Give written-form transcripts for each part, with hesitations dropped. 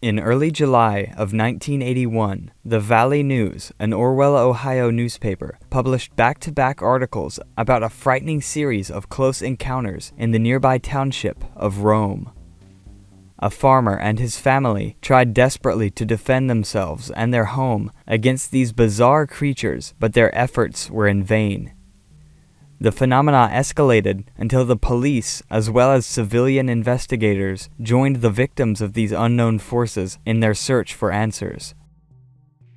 In early July of 1981, the Valley News, an Orwell, Ohio newspaper, published back-to-back articles about a frightening series of close encounters in the nearby township of Rome. A farmer and his family tried desperately to defend themselves and their home against these bizarre creatures, but their efforts were in vain. The phenomena escalated until the police, as well as civilian investigators, joined the victims of these unknown forces in their search for answers.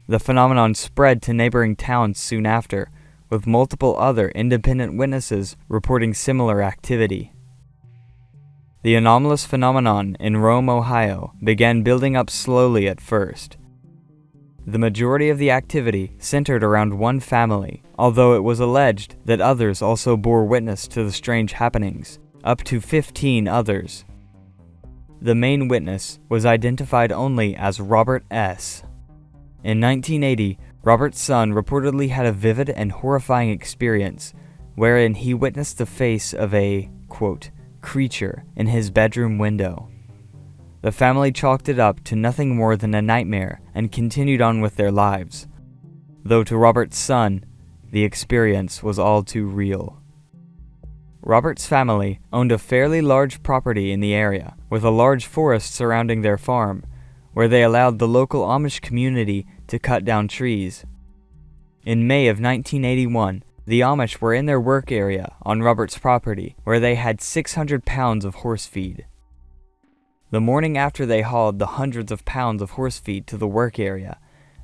The phenomenon spread to neighboring towns soon after, with multiple other independent witnesses reporting similar activity. The anomalous phenomenon in Rome, Ohio, began building up slowly at first. The majority of the activity centered around one family, although it was alleged that others also bore witness to the strange happenings, up to 15 others. The main witness was identified only as Robert S. In 1980, Robert's son reportedly had a vivid and horrifying experience, wherein he witnessed the face of a, quote, creature in his bedroom window. The family chalked it up to nothing more than a nightmare and continued on with their lives, though to Robert's son, the experience was all too real. Robert's family owned a fairly large property in the area, with a large forest surrounding their farm, where they allowed the local Amish community to cut down trees. In May of 1981, the Amish were in their work area on Robert's property, where they had 600 pounds of horse feed. The morning after they hauled the hundreds of pounds of horse feed to the work area,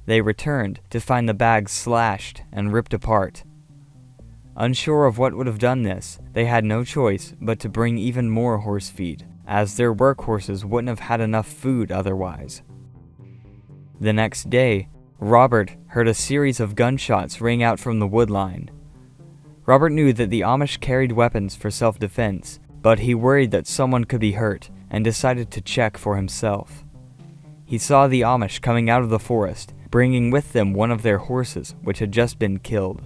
they returned to find the bags slashed and ripped apart. Unsure of what would have done this, they had no choice but to bring even more horse feed, as their work horses wouldn't have had enough food otherwise. The next day, Robert heard a series of gunshots ring out from the wood line. Robert knew that the Amish carried weapons for self-defense, but he worried that someone could be hurt and decided to check for himself. He saw the Amish coming out of the forest, bringing with them one of their horses, which had just been killed.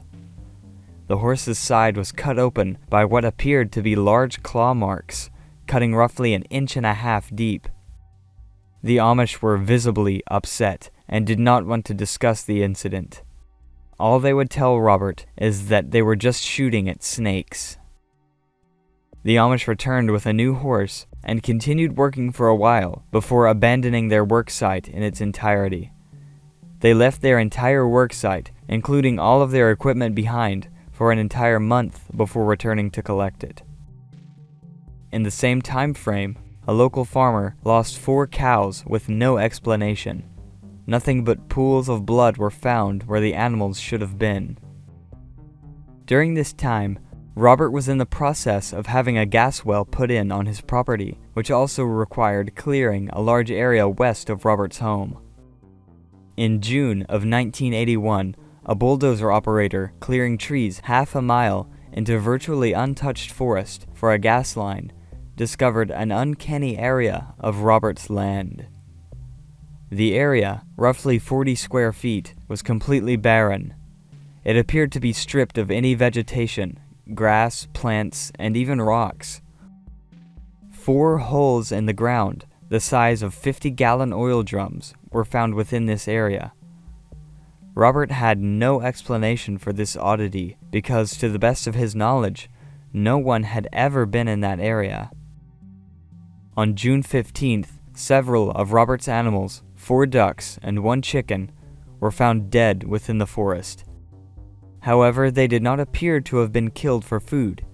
The horse's side was cut open by what appeared to be large claw marks, cutting roughly 1.5 inches deep. The Amish were visibly upset and did not want to discuss the incident. All they would tell Robert is that they were just shooting at snakes. The Amish returned with a new horse and continued working for a while before abandoning their work site in its entirety. They left their entire work site, including all of their equipment behind, for an entire month before returning to collect it. In the same time frame, a local farmer lost 4 cows with no explanation. Nothing but pools of blood were found where the animals should have been. During this time, Robert was in the process of having a gas well put in on his property, which also required clearing a large area west of Robert's home. In June of 1981, a bulldozer operator clearing trees half a mile into virtually untouched forest for a gas line discovered an uncanny area of Robert's land. The area, roughly 40 square feet, was completely barren. It appeared to be stripped of any vegetation, grass, plants, and even rocks. 4 holes in the ground, the size of 50-gallon oil drums, were found within this area. Robert had no explanation for this oddity because, to the best of his knowledge, no one had ever been in that area. On June 15th, several of Robert's animals, 4 ducks and 1 chicken, were found dead within the forest. However, they did not appear to have been killed for food.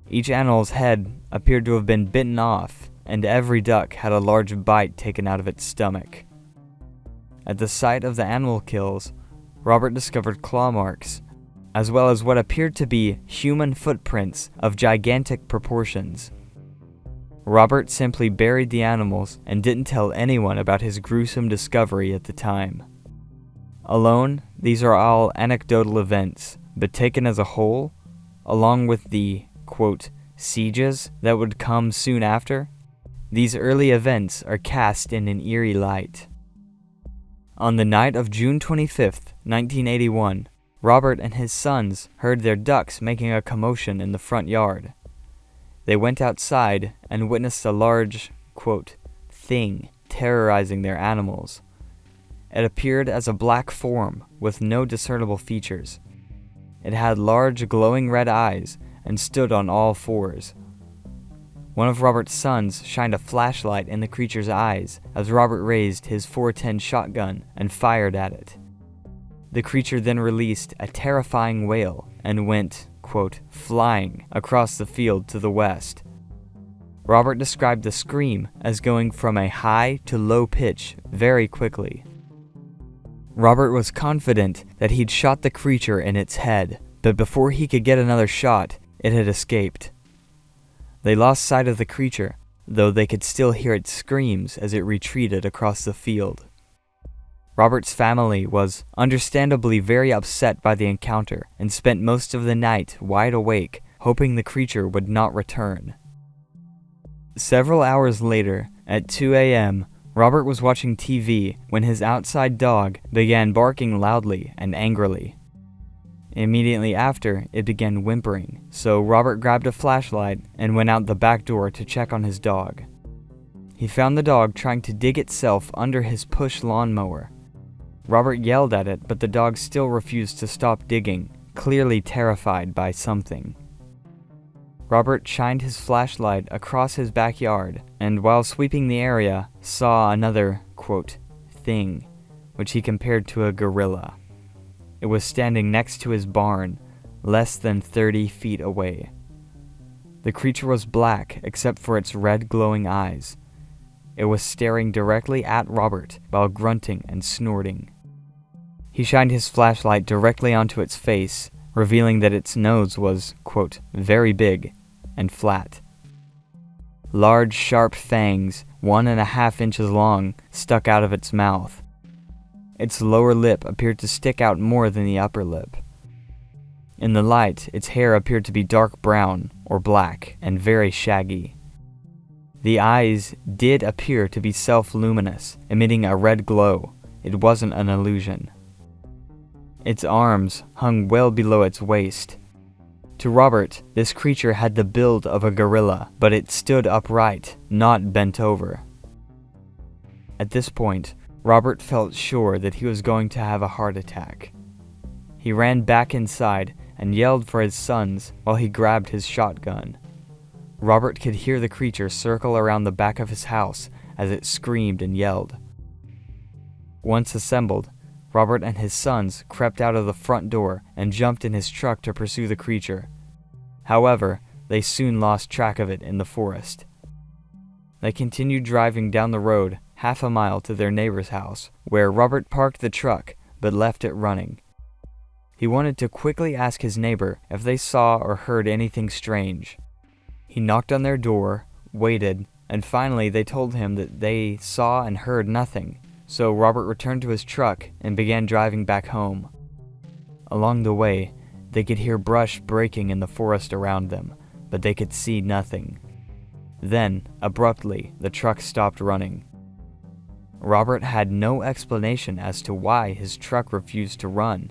Each animal's head appeared to have been bitten off, and every duck had a large bite taken out of its stomach. At the site of the animal kills, Robert discovered claw marks, as well as what appeared to be human footprints of gigantic proportions. Robert simply buried the animals and didn't tell anyone about his gruesome discovery at the time. Alone, these are all anecdotal events, but taken as a whole, along with the, quote, sieges that would come soon after, these early events are cast in an eerie light. On the night of June 25th, 1981, Robert and his sons heard their ducks making a commotion in the front yard. They went outside and witnessed a large, quote, thing terrorizing their animals. It appeared as a black form with no discernible features. It had large glowing red eyes and stood on all fours. One of Robert's sons shined a flashlight in the creature's eyes as Robert raised his .410 shotgun and fired at it. The creature then released a terrifying wail and went, quote, flying across the field to the west. Robert described the scream as going from a high to low pitch very quickly. Robert was confident that he'd shot the creature in its head, but before he could get another shot, it had escaped. They lost sight of the creature, though they could still hear its screams as it retreated across the field. Robert's family was understandably very upset by the encounter and spent most of the night wide awake, hoping the creature would not return. Several hours later, at 2 a.m., Robert was watching TV when his outside dog began barking loudly and angrily. Immediately after, it began whimpering, so Robert grabbed a flashlight and went out the back door to check on his dog. He found the dog trying to dig itself under his push lawnmower. Robert yelled at it, but the dog still refused to stop digging, clearly terrified by something. Robert shined his flashlight across his backyard, and while sweeping the area, saw another, quote, thing, which he compared to a gorilla. It was standing next to his barn, less than 30 feet away. The creature was black except for its red glowing eyes. It was staring directly at Robert while grunting and snorting. He shined his flashlight directly onto its face, revealing that its nose was, quote, very big and flat. Large, sharp fangs, 1.5 inches long, stuck out of its mouth. Its lower lip appeared to stick out more than the upper lip. In the light, its hair appeared to be dark brown or black and very shaggy. The eyes did appear to be self-luminous, emitting a red glow. It wasn't an illusion. Its arms hung well below its waist. To Robert, this creature had the build of a gorilla, but it stood upright, not bent over. At this point, Robert felt sure that he was going to have a heart attack. He ran back inside and yelled for his sons while he grabbed his shotgun. Robert could hear the creature circle around the back of his house as it screamed and yelled. Once assembled, Robert and his sons crept out of the front door and jumped in his truck to pursue the creature. However, they soon lost track of it in the forest. They continued driving down the road half a mile to their neighbor's house, where Robert parked the truck but left it running. He wanted to quickly ask his neighbor if they saw or heard anything strange. He knocked on their door, waited, and finally they told him that they saw and heard nothing, so Robert returned to his truck and began driving back home. Along the way, they could hear brush breaking in the forest around them, but they could see nothing. Then, abruptly, the truck stopped running. Robert had no explanation as to why his truck refused to run.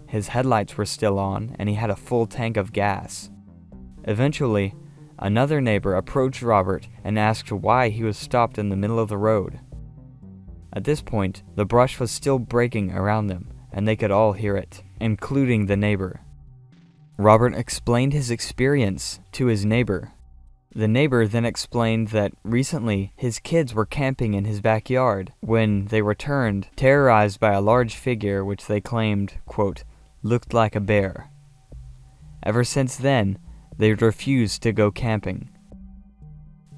His headlights were still on, and he had a full tank of gas. Eventually, another neighbor approached Robert and asked why he was stopped in the middle of the road. At this point, the brush was still breaking around them, and they could all hear it, including the neighbor. Robert explained his experience to his neighbor. The neighbor then explained that recently his kids were camping in his backyard when they returned, terrorized by a large figure which they claimed, quote, looked like a bear. Ever since then, they refused to go camping.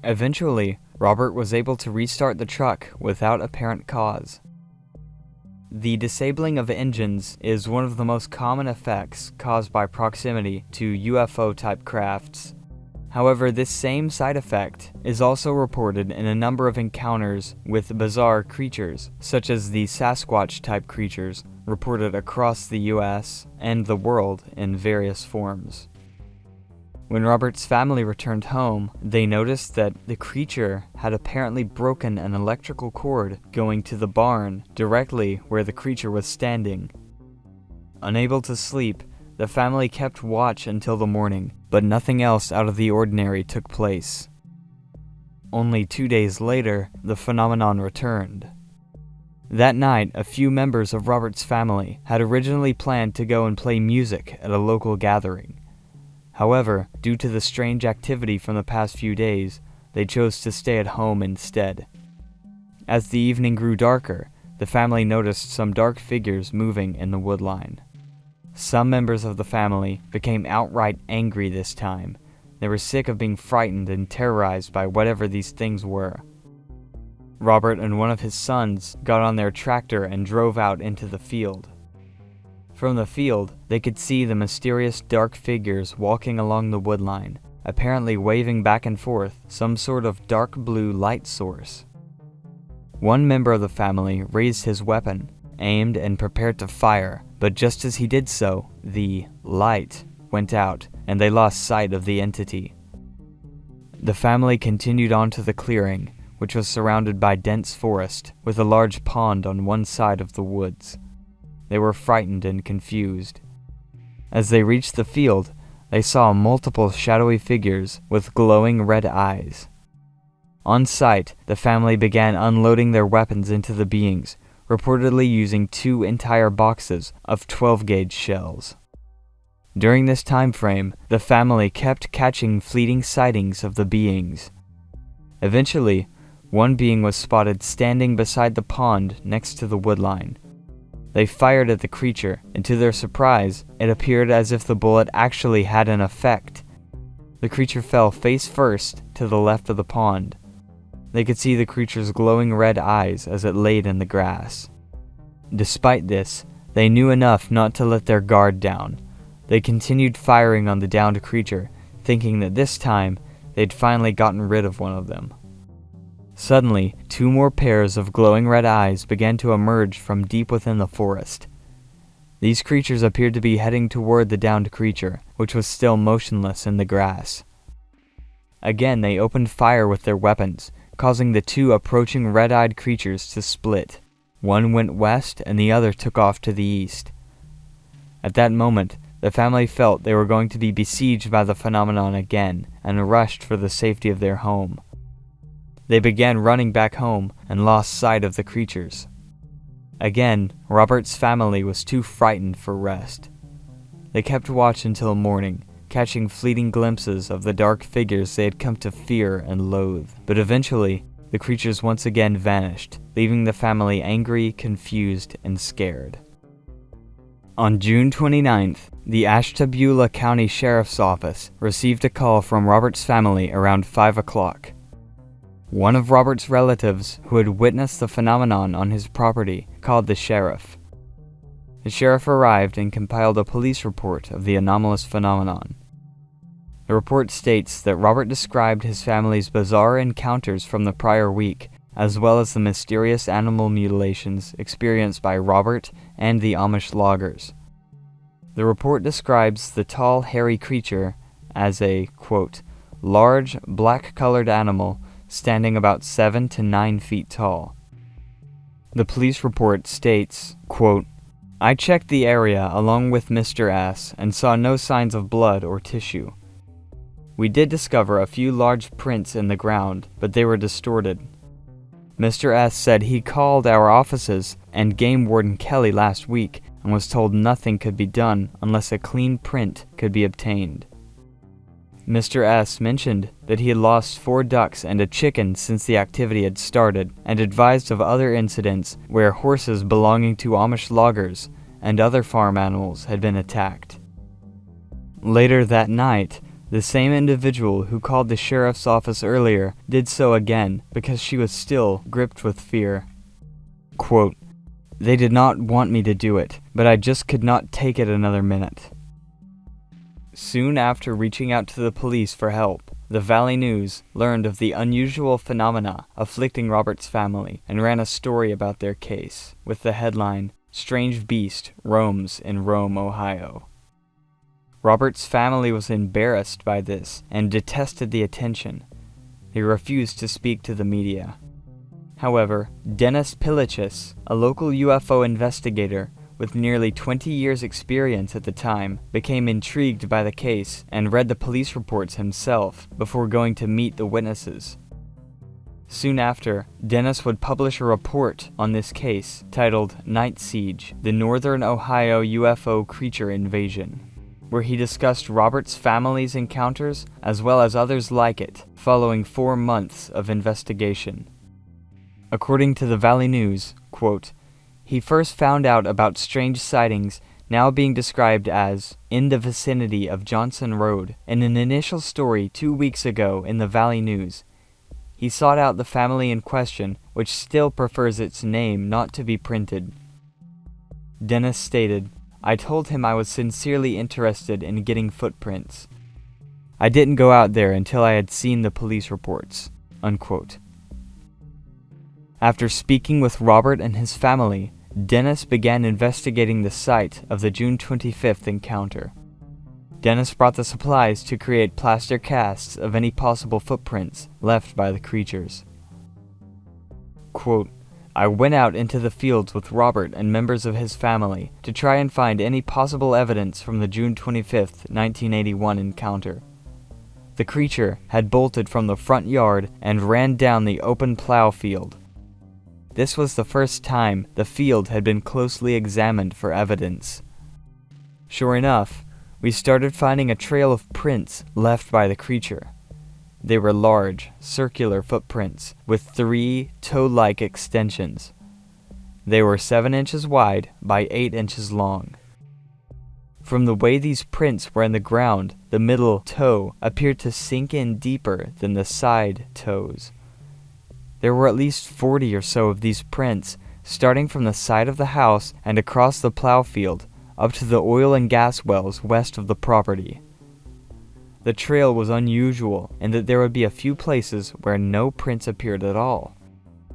Eventually, Robert was able to restart the truck without apparent cause. The disabling of engines is one of the most common effects caused by proximity to UFO-type crafts. However, this same side effect is also reported in a number of encounters with bizarre creatures, such as the Sasquatch-type creatures reported across the US and the world in various forms. When Robert's family returned home, they noticed that the creature had apparently broken an electrical cord going to the barn directly where the creature was standing. Unable to sleep, the family kept watch until the morning, but nothing else out of the ordinary took place. only 2 days later, the phenomenon returned. That night, a few members of Robert's family had originally planned to go and play music at a local gathering. However, due to the strange activity from the past few days, they chose to stay at home instead. As the evening grew darker, the family noticed some dark figures moving in the woodline. Some members of the family became outright angry this time. They were sick of being frightened and terrorized by whatever these things were. Robert and one of his sons got on their tractor and drove out into the field. From the field, they could see the mysterious dark figures walking along the woodline, apparently waving back and forth some sort of dark blue light source. One member of the family raised his weapon, aimed and prepared to fire, but just as he did so, the light went out and they lost sight of the entity. The family continued on to the clearing, which was surrounded by dense forest with a large pond on one side of the woods. They were frightened and confused. As they reached the field, they saw multiple shadowy figures with glowing red eyes. On sight, the family began unloading their weapons into the beings, reportedly using 2 entire boxes of 12-gauge shells. During this time frame, the family kept catching fleeting sightings of the beings. Eventually, one being was spotted standing beside the pond next to the woodline. They fired at the creature, and to their surprise, it appeared as if the bullet actually had an effect. The creature fell face first to the left of the pond. They could see the creature's glowing red eyes as it laid in the grass. Despite this, they knew enough not to let their guard down. They continued firing on the downed creature, thinking that this time they'd finally gotten rid of one of them. Suddenly, 2 more pairs of glowing red eyes began to emerge from deep within the forest. These creatures appeared to be heading toward the downed creature, which was still motionless in the grass. Again, they opened fire with their weapons, causing the 2 approaching red-eyed creatures to split. One went west and the other took off to the east. At that moment, the family felt they were going to be besieged by the phenomenon again and rushed for the safety of their home. They began running back home and lost sight of the creatures. Again, Robert's family was too frightened for rest. They kept watch until morning, catching fleeting glimpses of the dark figures they had come to fear and loathe. But eventually, the creatures once again vanished, leaving the family angry, confused, and scared. On June 29th, the Ashtabula County Sheriff's Office received a call from Robert's family around 5 o'clock. One of Robert's relatives who had witnessed the phenomenon on his property called the sheriff. The sheriff arrived and compiled a police report of the anomalous phenomenon. The report states that Robert described his family's bizarre encounters from the prior week, as well as the mysterious animal mutilations experienced by Robert and the Amish loggers. The report describes the tall, hairy creature as a, quote, large, black-colored animal standing about 7 to 9 feet tall. The police report states, quote, I checked the area along with Mr. S and saw no signs of blood or tissue. We did discover a few large prints in the ground, but they were distorted. Mr. S said he called our offices and Game Warden Kelly last week and was told nothing could be done unless a clean print could be obtained. Mr. S mentioned that he had lost 4 ducks and a chicken since the activity had started, and advised of other incidents where horses belonging to Amish loggers and other farm animals had been attacked. Later that night, the same individual who called the sheriff's office earlier did so again because she was still gripped with fear. Quote, they did not want me to do it, but I just could not take it another minute. Soon after reaching out to the police for help, the Valley News learned of the unusual phenomena afflicting Robert's family and ran a story about their case, with the headline, Strange Beast Roams in Rome, Ohio. Robert's family was embarrassed by this and detested the attention. They refused to speak to the media. However, Dennis Pilichis, a local UFO investigator with nearly 20 years' experience at the time, became intrigued by the case and read the police reports himself before going to meet the witnesses. Soon after, Dennis would publish a report on this case titled Night Siege, the Northern Ohio UFO Creature Invasion, where he discussed Robert's family's encounters as well as others like it, following 4 months of investigation. According to the Valley News, quote, he first found out about strange sightings now being described as in the vicinity of Johnson Road in an initial story 2 weeks ago in the Valley News. He sought out the family in question, which still prefers its name not to be printed. Dennis stated, I told him I was sincerely interested in getting footprints. I didn't go out there until I had seen the police reports, unquote. After speaking with Robert and his family, Dennis began investigating the site of the June 25th encounter. Dennis brought the supplies to create plaster casts of any possible footprints left by the creatures. Quote, I went out into the fields with Robert and members of his family to try and find any possible evidence from the June 25th, 1981 encounter. The creature had bolted from the front yard and ran down the open plow field. This was the first time the field had been closely examined for evidence. Sure enough, we started finding a trail of prints left by the creature. They were large, circular footprints with 3 toe-like extensions. They were 7 inches wide by 8 inches long. From the way these prints were in the ground, the middle toe appeared to sink in deeper than the side toes. There were at least 40 or so of these prints, starting from the side of the house and across the plow field, up to the oil and gas wells west of the property. The trail was unusual in that there would be a few places where no prints appeared at all,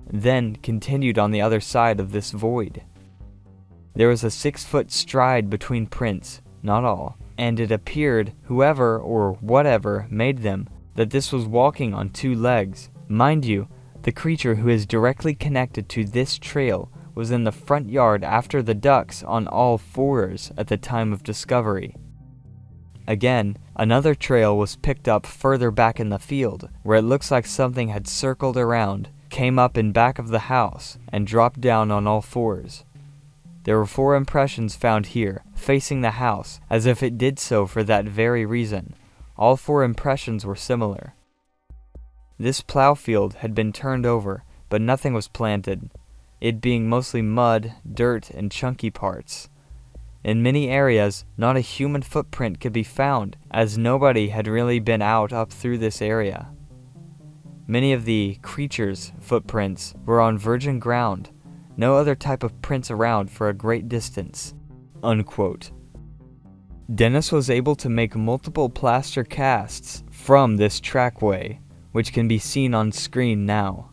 then continued on the other side of this void. There was a 6-foot stride between prints, not all, and it appeared, whoever or whatever made them, that this was walking on 2 legs. Mind you, the creature who is directly connected to this trail was in the front yard after the ducks on all 4s at the time of discovery. Again, another trail was picked up further back in the field, where it looks like something had circled around, came up in back of the house, and dropped down on all 4s. There were 4 impressions found here, facing the house, as if it did so for that very reason. All 4 impressions were similar. This plow field had been turned over, but nothing was planted, it being mostly mud, dirt, and chunky parts. In many areas, not a human footprint could be found, as nobody had really been out up through this area. Many of the creatures' footprints were on virgin ground, no other type of prints around for a great distance, unquote. Dennis was able to make multiple plaster casts from this trackway, which can be seen on screen now.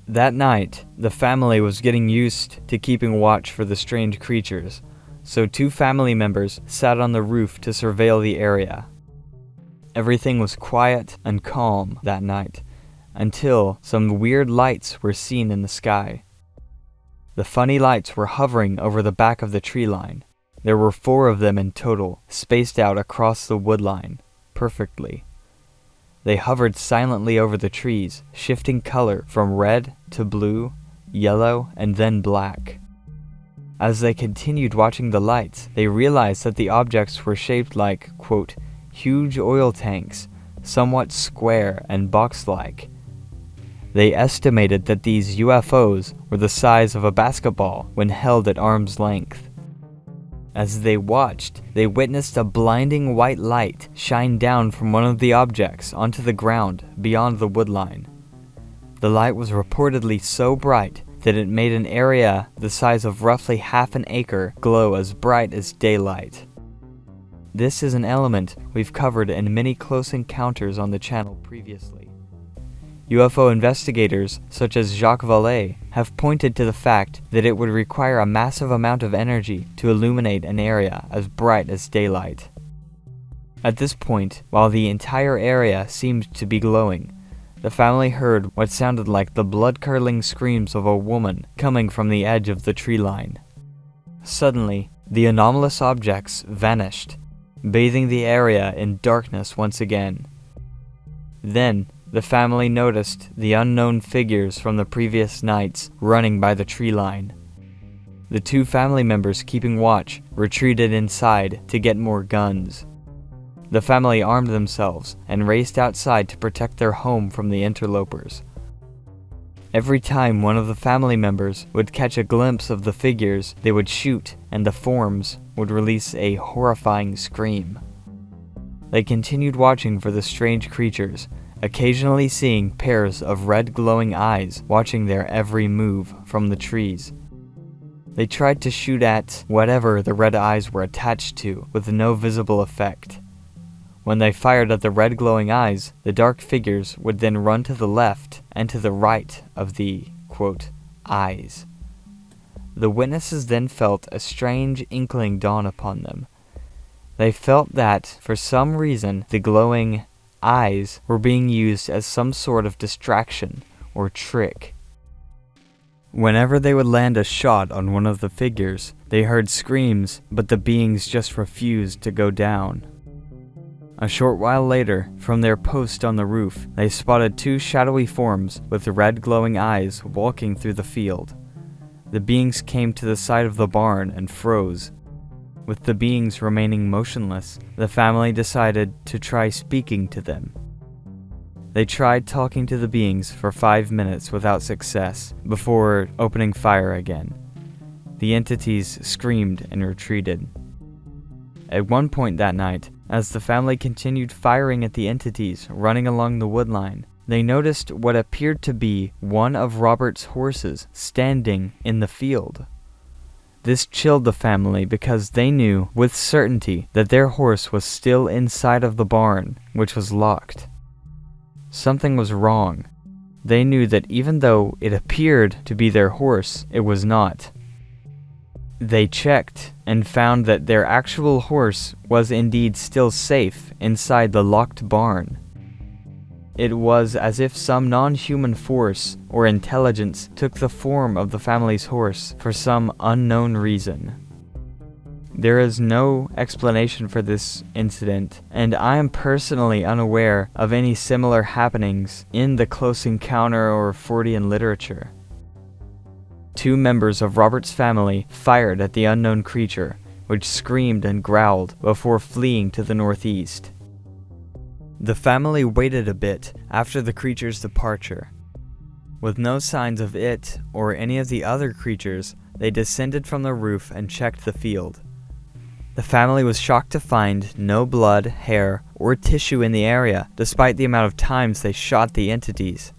That night, the family was getting used to keeping watch for the strange creatures, so 2 family members sat on the roof to surveil the area. Everything was quiet and calm that night, until some weird lights were seen in the sky. The funny lights were hovering over the back of the tree line. There were 4 of them in total, spaced out across the wood line, perfectly. They hovered silently over the trees, shifting color from red to blue, yellow, and then black. As they continued watching the lights, they realized that the objects were shaped like, quote, huge oil tanks, somewhat square and box-like. They estimated that these UFOs were the size of a basketball when held at arm's length. As they watched, they witnessed a blinding white light shine down from one of the objects onto the ground beyond the woodline. The light was reportedly so bright that it made an area the size of roughly half an acre glow as bright as daylight. This is an element we've covered in many close encounters on the channel previously. UFO investigators, such as Jacques Vallée, have pointed to the fact that it would require a massive amount of energy to illuminate an area as bright as daylight. At this point, while the entire area seemed to be glowing, the family heard what sounded like the blood-curdling screams of a woman coming from the edge of the tree line. Suddenly, the anomalous objects vanished, bathing the area in darkness once again. Then, the family noticed the unknown figures from the previous nights running by the tree line. The two family members keeping watch retreated inside to get more guns. The family armed themselves and raced outside to protect their home from the interlopers. Every time one of the family members would catch a glimpse of the figures, they would shoot, and the forms would release a horrifying scream. They continued watching for the strange creatures, occasionally seeing pairs of red glowing eyes watching their every move from the trees. They tried to shoot at whatever the red eyes were attached to, with no visible effect. When they fired at the red glowing eyes, the dark figures would then run to the left and to the right of the, quote, eyes. The witnesses then felt a strange inkling dawn upon them. They felt that, for some reason, the glowing eyes were being used as some sort of distraction or trick. Whenever they would land a shot on one of the figures, they heard screams, but the beings just refused to go down. A short while later, from their post on the roof, they spotted two shadowy forms with red glowing eyes walking through the field. The beings came to the side of the barn and froze. With the beings remaining motionless, the family decided to try speaking to them. They tried talking to the beings for 5 minutes without success, before opening fire again. The entities screamed and retreated. At one point that night, as the family continued firing at the entities running along the woodline, they noticed what appeared to be one of Robert's horses standing in the field. This chilled the family because they knew with certainty that their horse was still inside of the barn, which was locked. Something was wrong. They knew that even though it appeared to be their horse, it was not. They checked and found that their actual horse was indeed still safe inside the locked barn. It was as if some non-human force or intelligence took the form of the family's horse for some unknown reason. There is no explanation for this incident, and I am personally unaware of any similar happenings in the Close Encounter or Fortean literature. 2 members of Robert's family fired at the unknown creature, which screamed and growled before fleeing to the northeast. The family waited a bit after the creature's departure. With no signs of it or any of the other creatures, they descended from the roof and checked the field. The family was shocked to find no blood, hair, or tissue in the area, despite the amount of times they shot the entities.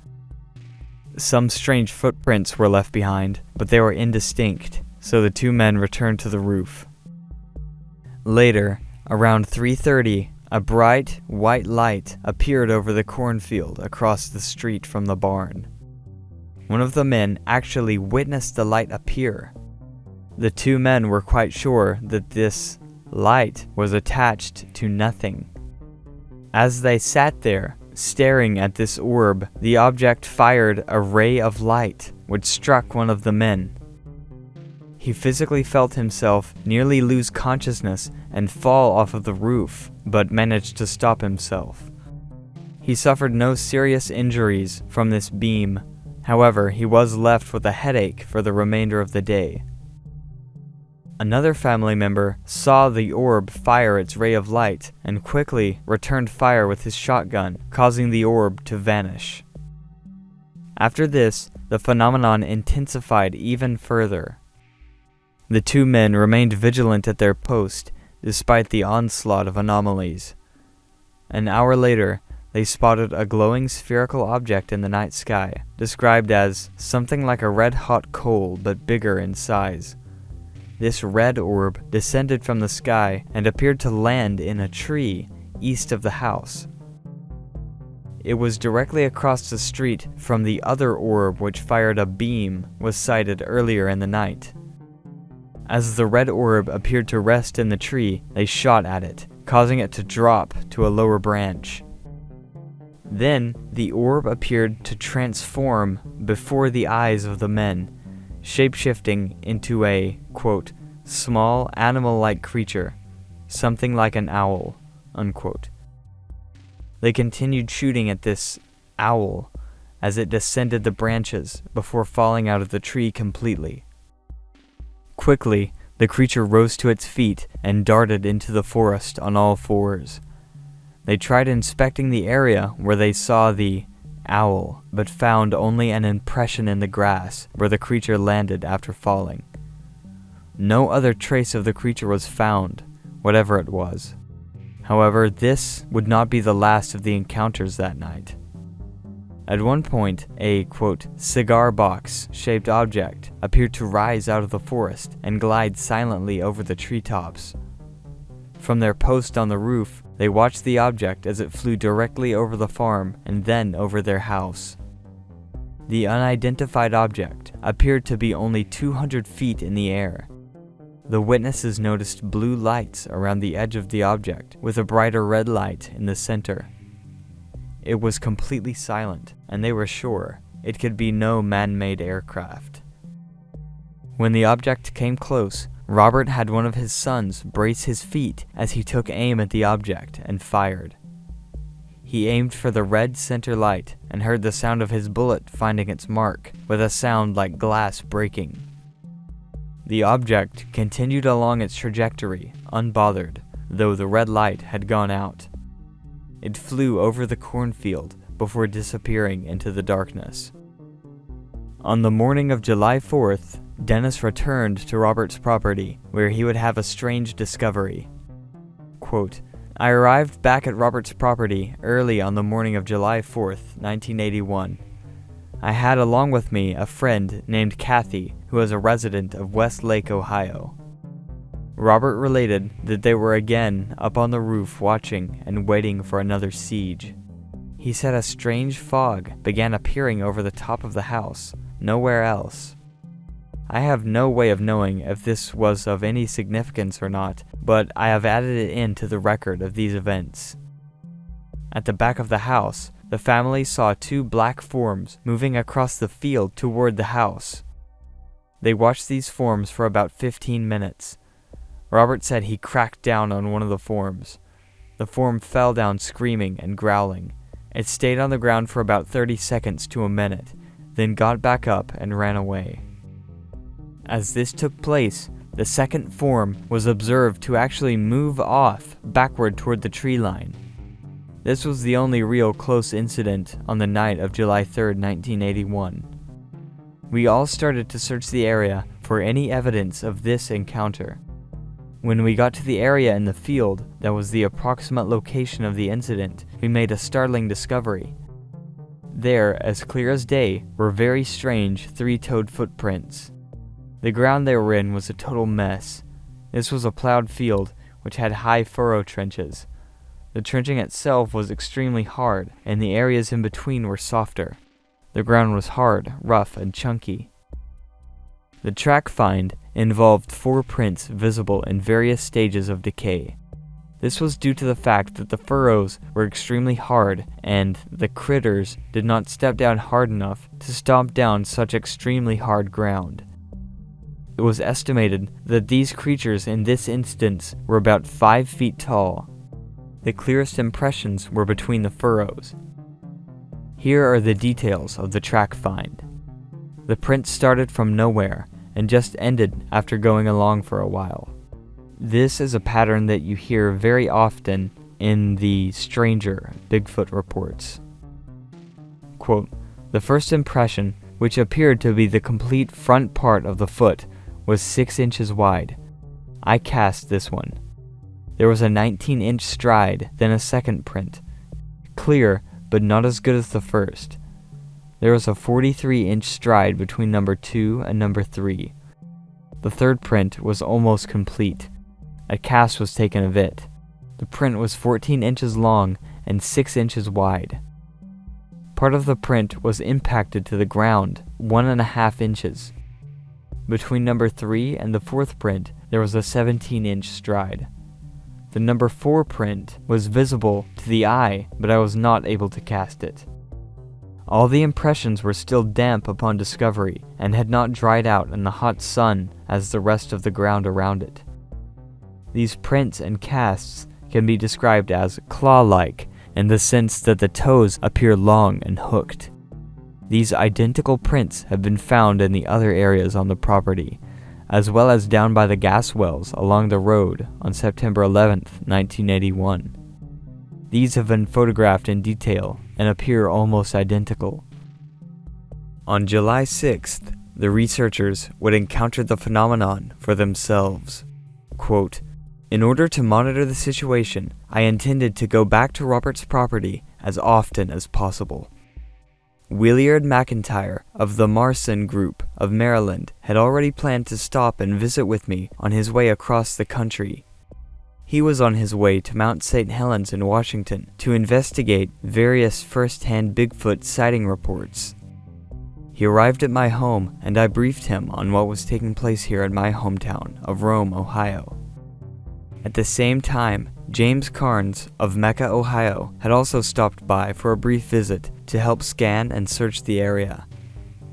Some strange footprints were left behind, but they were indistinct, so the 2 men returned to the roof. Later, around 3:30, a bright, white light appeared over the cornfield across the street from the barn. One of the men actually witnessed the light appear. The 2 men were quite sure that this light was attached to nothing. As they sat there, staring at this orb, the object fired a ray of light, which struck one of the men. He physically felt himself nearly lose consciousness and fall off of the roof, but managed to stop himself. He suffered no serious injuries from this beam. However, he was left with a headache for the remainder of the day. Another family member saw the orb fire its ray of light and quickly returned fire with his shotgun, causing the orb to vanish. After this, the phenomenon intensified even further. The 2 men remained vigilant at their post despite the onslaught of anomalies. An hour later, they spotted a glowing spherical object in the night sky, described as something like a red-hot coal but bigger in size. This red orb descended from the sky and appeared to land in a tree east of the house. It was directly across the street from the other orb which fired a beam was sighted earlier in the night. As the red orb appeared to rest in the tree, they shot at it, causing it to drop to a lower branch. Then, the orb appeared to transform before the eyes of the men, shapeshifting into a, quote, small animal-like creature, something like an owl, unquote. They continued shooting at this owl as it descended the branches before falling out of the tree completely. Quickly, the creature rose to its feet and darted into the forest on all fours. They tried inspecting the area where they saw the owl, but found only an impression in the grass where the creature landed after falling. No other trace of the creature was found, whatever it was. However, this would not be the last of the encounters that night. At one point, a, quote, cigar box-shaped object appeared to rise out of the forest and glide silently over the treetops. From their post on the roof, they watched the object as it flew directly over the farm and then over their house. The unidentified object appeared to be only 200 feet in the air. The witnesses noticed blue lights around the edge of the object, with a brighter red light in the center. It was completely silent, and they were sure it could be no man-made aircraft. When the object came close, Robert had one of his sons brace his feet as he took aim at the object and fired. He aimed for the red center light and heard the sound of his bullet finding its mark, with a sound like glass breaking. The object continued along its trajectory, unbothered, though the red light had gone out. It flew over the cornfield before disappearing into the darkness. On the morning of July 4th, Dennis returned to Robert's property, where he would have a strange discovery. Quote, I arrived back at Robert's property early on the morning of July 4th, 1981. I had along with me a friend named Kathy, who was a resident of Westlake, Ohio. Robert related that they were again up on the roof watching and waiting for another siege. He said a strange fog began appearing over the top of the house, nowhere else. I have no way of knowing if this was of any significance or not, but I have added it into the record of these events. At the back of the house, the family saw two black forms moving across the field toward the house. They watched these forms for about 15 minutes. Robert said he cracked down on one of the forms. The form fell down screaming and growling. It stayed on the ground for about 30 seconds to a minute, then got back up and ran away. As this took place, the second form was observed to actually move off backward toward the tree line. This was the only real close incident on the night of July 3rd, 1981. We all started to search the area for any evidence of this encounter. When we got to the area in the field that was the approximate location of the incident, we made a startling discovery. There, as clear as day, were very strange three-toed footprints. The ground they were in was a total mess. This was a plowed field, which had high furrow trenches. The trenching itself was extremely hard, and the areas in between were softer. The ground was hard, rough, and chunky. The track find involved 4 prints visible in various stages of decay. This was due to the fact that the furrows were extremely hard, and the critters did not step down hard enough to stomp down such extremely hard ground. It was estimated that these creatures in this instance were about 5 feet tall. The clearest impressions were between the furrows. Here are the details of the track find. The print started from nowhere and just ended after going along for a while. This is a pattern that you hear very often in the stranger Bigfoot reports. Quote, the first impression, which appeared to be the complete front part of the foot, was 6 inches wide. I cast this one. There was a 19-inch stride, then a second print. Clear, but not as good as the first. There was a 43-inch stride between number 2 and number 3. The third print was almost complete. A cast was taken of it. The print was 14 inches long and 6 inches wide. Part of the print was impacted to the ground, 1.5 inches. Between number 3 and the fourth print, there was a 17-inch stride. The number 4 print was visible to the eye, but I was not able to cast it. All the impressions were still damp upon discovery, and had not dried out in the hot sun as the rest of the ground around it. These prints and casts can be described as claw-like, in the sense that the toes appear long and hooked. These identical prints have been found in the other areas on the property, as well as down by the gas wells along the road on September 11, 1981. These have been photographed in detail and appear almost identical. On July 6th, the researchers would encounter the phenomenon for themselves. Quote, "In order to monitor the situation, I intended to go back to Robert's property as often as possible." Williard McIntyre of the Marson Group of Maryland had already planned to stop and visit with me on his way across the country. He was on his way to Mount St. Helens in Washington to investigate various first-hand Bigfoot sighting reports. He arrived at my home and I briefed him on what was taking place here in my hometown of Rome, Ohio. At the same time, James Carnes of Mecca, Ohio, had also stopped by for a brief visit to help scan and search the area.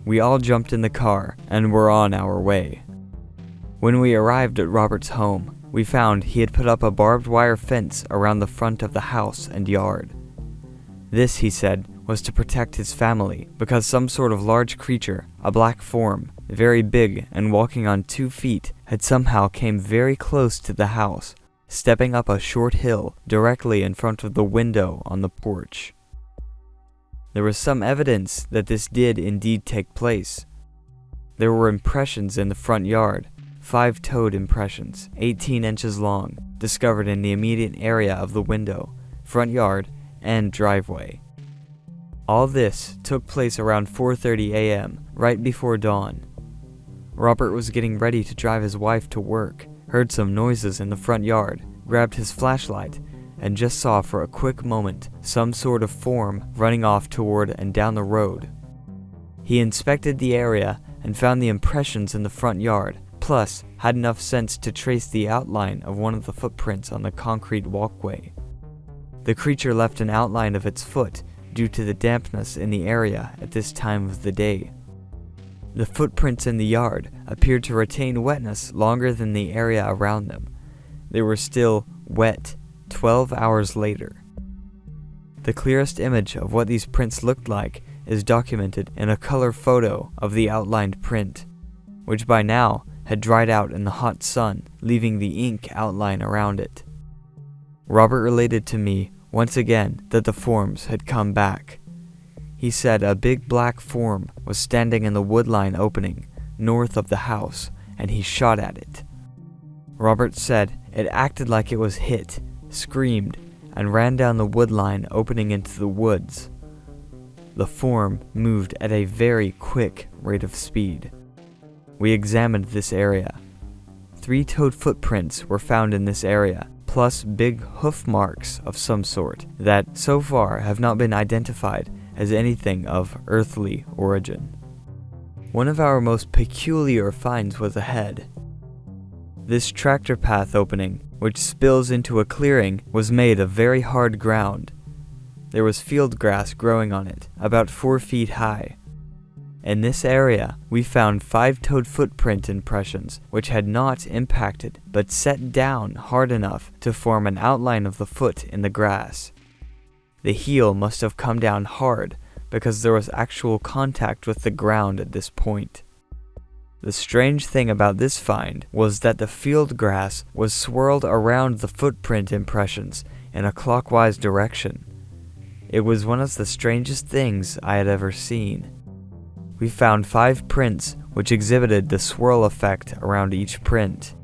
We all jumped in the car and were on our way. When we arrived at Robert's home, we found he had put up a barbed wire fence around the front of the house and yard. This, he said, was to protect his family because some sort of large creature, a black form, very big and walking on 2 feet, had somehow came very close to the house, stepping up a short hill directly in front of the window on the porch. There was some evidence that this did indeed take place. There were impressions in the front yard, 5-toed impressions, 18 inches long, discovered in the immediate area of the window, front yard, and driveway. All this took place around 4:30 a.m., right before dawn. Robert was getting ready to drive his wife to work, heard some noises in the front yard, grabbed his flashlight, and just saw for a quick moment some sort of form running off toward and down the road. He inspected the area and found the impressions in the front yard, plus had enough sense to trace the outline of one of the footprints on the concrete walkway. The creature left an outline of its foot due to the dampness in the area at this time of the day. The footprints in the yard appeared to retain wetness longer than the area around them. They were still wet 12 hours later. The clearest image of what these prints looked like is documented in a color photo of the outlined print, which by now had dried out in the hot sun, leaving the ink outline around it. Robert related to me once again that the forms had come back. He said a big black form was standing in the woodline opening north of the house, and he shot at it. Robert said it acted like it was hit, screamed, and ran down the woodline opening into the woods. The form moved at a very quick rate of speed. We examined this area. 3-toed footprints were found in this area, plus big hoof marks of some sort that so far have not been identified as anything of earthly origin. One of our most peculiar finds was ahead. This tractor path opening, which spills into a clearing, was made of very hard ground. There was field grass growing on it, about 4 feet high. In this area, we found 5-toed footprint impressions which had not impacted but set down hard enough to form an outline of the foot in the grass. The heel must have come down hard because there was actual contact with the ground at this point. The strange thing about this find was that the field grass was swirled around the footprint impressions in a clockwise direction. It was one of the strangest things I had ever seen. We found 5 prints which exhibited the swirl effect around each print.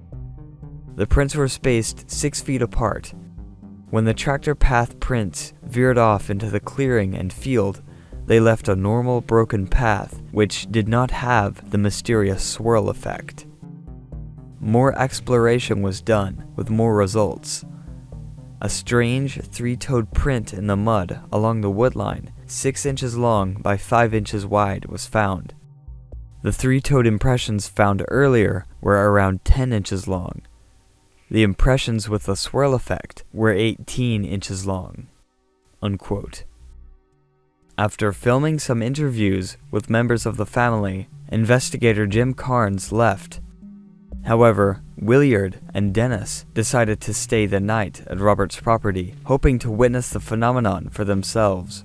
The prints were spaced 6 feet apart. When the tractor path prints veered off into the clearing and field, they left a normal broken path which did not have the mysterious swirl effect. More exploration was done with more results. A strange 3-toed print in the mud along the woodline, 6 inches long by 5 inches wide, was found. The 3-toed impressions found earlier were around 10 inches long. The impressions with the swirl effect were 18 inches long." Unquote. After filming some interviews with members of the family, investigator Jim Carnes left. However, Williard and Dennis decided to stay the night at Robert's property, hoping to witness the phenomenon for themselves.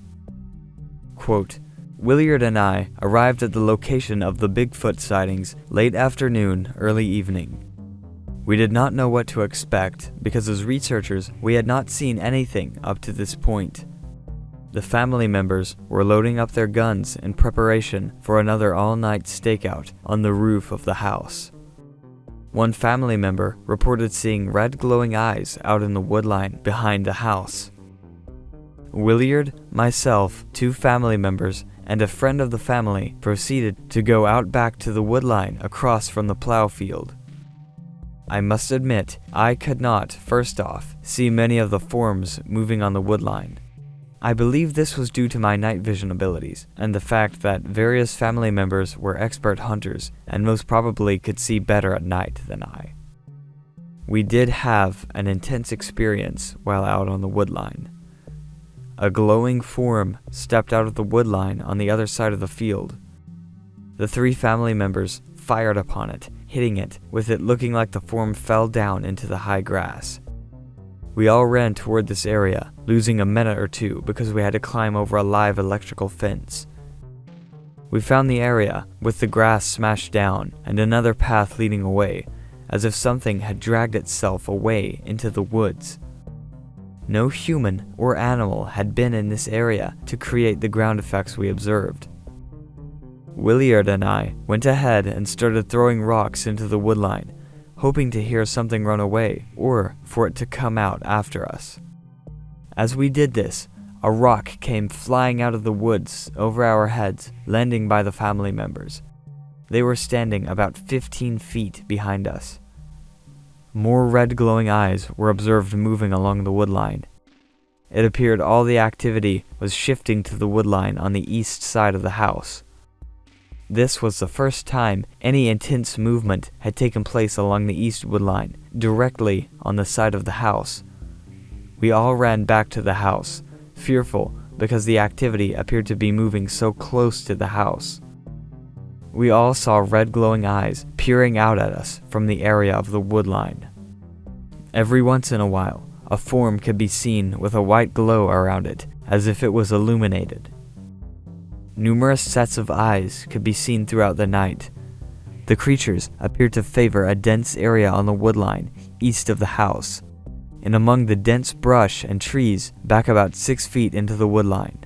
Quote, Williard and I arrived at the location of the Bigfoot sightings late afternoon, early evening. We did not know what to expect because as researchers, we had not seen anything up to this point. The family members were loading up their guns in preparation for another all-night stakeout on the roof of the house. One family member reported seeing red glowing eyes out in the woodline behind the house. Williard, myself, 2 family members, and a friend of the family proceeded to go out back to the woodline across from the plow field. I must admit, I could not, first off, see many of the forms moving on the woodline. I believe this was due to my night vision abilities, and the fact that various family members were expert hunters and most probably could see better at night than I. We did have an intense experience while out on the woodline. A glowing form stepped out of the woodline on the other side of the field. The 3 family members fired upon it, hitting it, with it looking like the form fell down into the high grass. We all ran toward this area, losing a minute or 2 because we had to climb over a live electrical fence. We found the area, with the grass smashed down and another path leading away, as if something had dragged itself away into the woods. No human or animal had been in this area to create the ground effects we observed. Williard and I went ahead and started throwing rocks into the woodline, hoping to hear something run away or for it to come out after us. As we did this, a rock came flying out of the woods over our heads, landing by the family members. They were standing about 15 feet behind us. More red glowing eyes were observed moving along the woodline. It appeared all the activity was shifting to the woodline on the east side of the house. This was the first time any intense movement had taken place along the east woodline, directly on the side of the house. We all ran back to the house, fearful because the activity appeared to be moving so close to the house. We all saw red glowing eyes peering out at us from the area of the woodline. Every once in a while, a form could be seen with a white glow around it, as if it was illuminated. Numerous sets of eyes could be seen throughout the night. The creatures appeared to favor a dense area on the woodline east of the house, and among the dense brush and trees back about 6 feet into the woodline.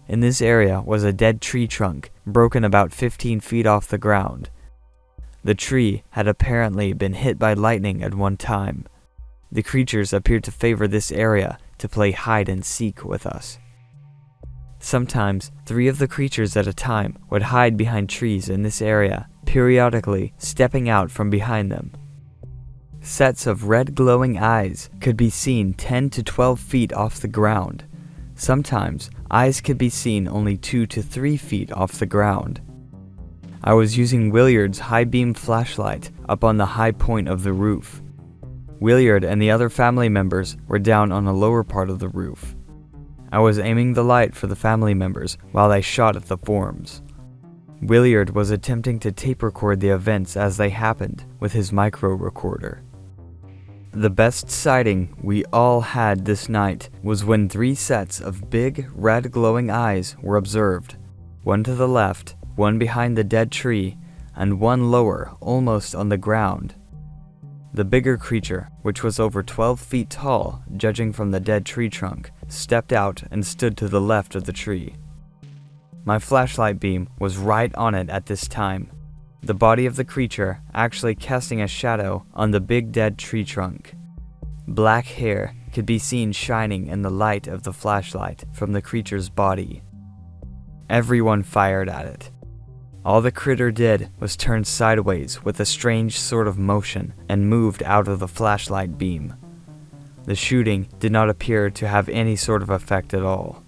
In this area was a dead tree trunk broken about 15 feet off the ground. The tree had apparently been hit by lightning at one time. The creatures appeared to favor this area to play hide and seek with us. Sometimes 3 of the creatures at a time would hide behind trees in this area, periodically stepping out from behind them. Sets of red glowing eyes could be seen 10 to 12 feet off the ground. Sometimes eyes could be seen only 2 to 3 feet off the ground. I was using Williard's high beam flashlight up on the high point of the roof. Williard and the other family members were down on the lower part of the roof. I was aiming the light for the family members while I shot at the forms. Williard was attempting to tape record the events as they happened with his micro recorder. The best sighting we all had this night was when 3 sets of big red glowing eyes were observed, one to the left, one behind the dead tree, and one lower, almost on the ground. The bigger creature, which was over 12 feet tall, judging from the dead tree trunk, stepped out and stood to the left of the tree. My flashlight beam was right on it at this time, the body of the creature actually casting a shadow on the big dead tree trunk. Black hair could be seen shining in the light of the flashlight from the creature's body. Everyone fired at it. All the critter did was turn sideways with a strange sort of motion and moved out of the flashlight beam. The shooting did not appear to have any sort of effect at all.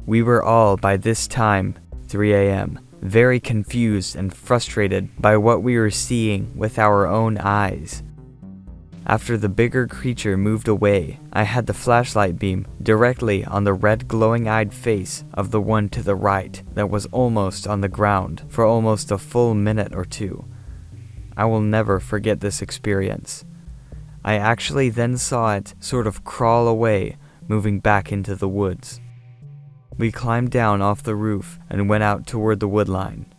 We were all, by this time, 3 a.m., very confused and frustrated by what we were seeing with our own eyes. After the bigger creature moved away, I had the flashlight beam directly on the red glowing-eyed face of the one to the right that was almost on the ground for almost a full minute or 2. I will never forget this experience. I actually then saw it sort of crawl away, moving back into the woods. We climbed down off the roof and went out toward the wood line.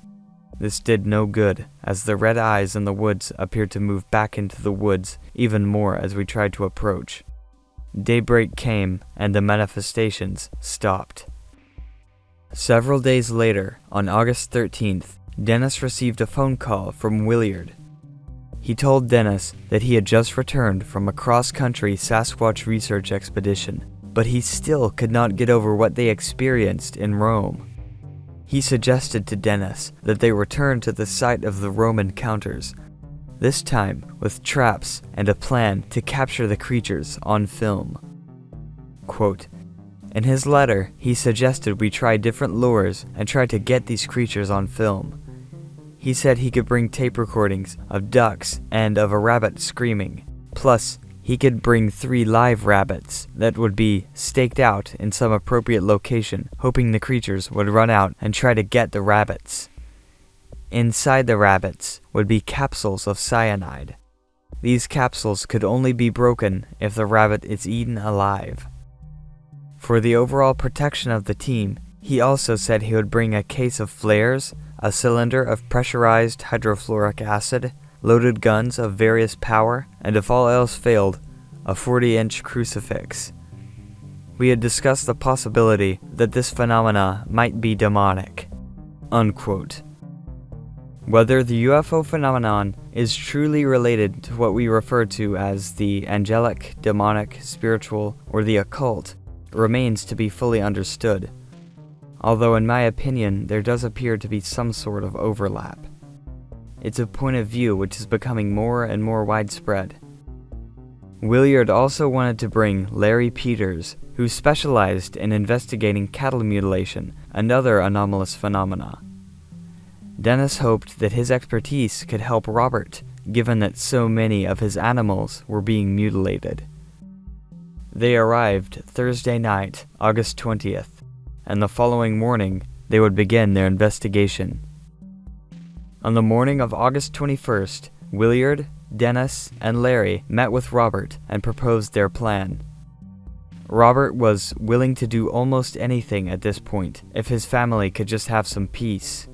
This did no good, as the red eyes in the woods appeared to move back into the woods even more as we tried to approach. Daybreak came, and the manifestations stopped. Several days later, on August 13th, Dennis received a phone call from Williard. He told Dennis that he had just returned from a cross-country Sasquatch research expedition, but he still could not get over what they experienced in Rome. He suggested to Dennis that they return to the site of the Rome encounters, this time with traps and a plan to capture the creatures on film. Quote, in his letter, he suggested we try different lures and try to get these creatures on film. He said he could bring tape recordings of ducks and of a rabbit screaming. Plus, he could bring 3 live rabbits that would be staked out in some appropriate location, hoping the creatures would run out and try to get the rabbits. Inside the rabbits would be capsules of cyanide. These capsules could only be broken if the rabbit is eaten alive. For the overall protection of the team, he also said he would bring a case of flares, a cylinder of pressurized hydrofluoric acid, loaded guns of various power, and if all else failed, a 40-inch crucifix. We had discussed the possibility that this phenomena might be demonic. Unquote. Whether the UFO phenomenon is truly related to what we refer to as the angelic, demonic, spiritual, or the occult remains to be fully understood, although in my opinion there does appear to be some sort of overlap. It's a point of view which is becoming more and more widespread. Williard also wanted to bring Larry Peters, who specialized in investigating cattle mutilation and other anomalous phenomena. Dennis hoped that his expertise could help Robert, given that so many of his animals were being mutilated. They arrived Thursday night, August 20th, and the following morning they would begin their investigation. On the morning of August 21st, Williard, Dennis, and Larry met with Robert and proposed their plan. Robert was willing to do almost anything at this point if his family could just have some peace.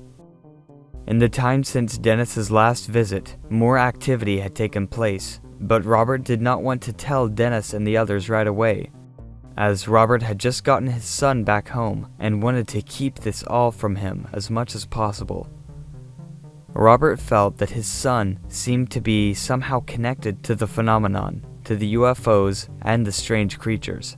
In the time since Dennis's last visit, more activity had taken place, but Robert did not want to tell Dennis and the others right away, as Robert had just gotten his son back home and wanted to keep this all from him as much as possible. Robert felt that his son seemed to be somehow connected to the phenomenon, to the UFOs and the strange creatures.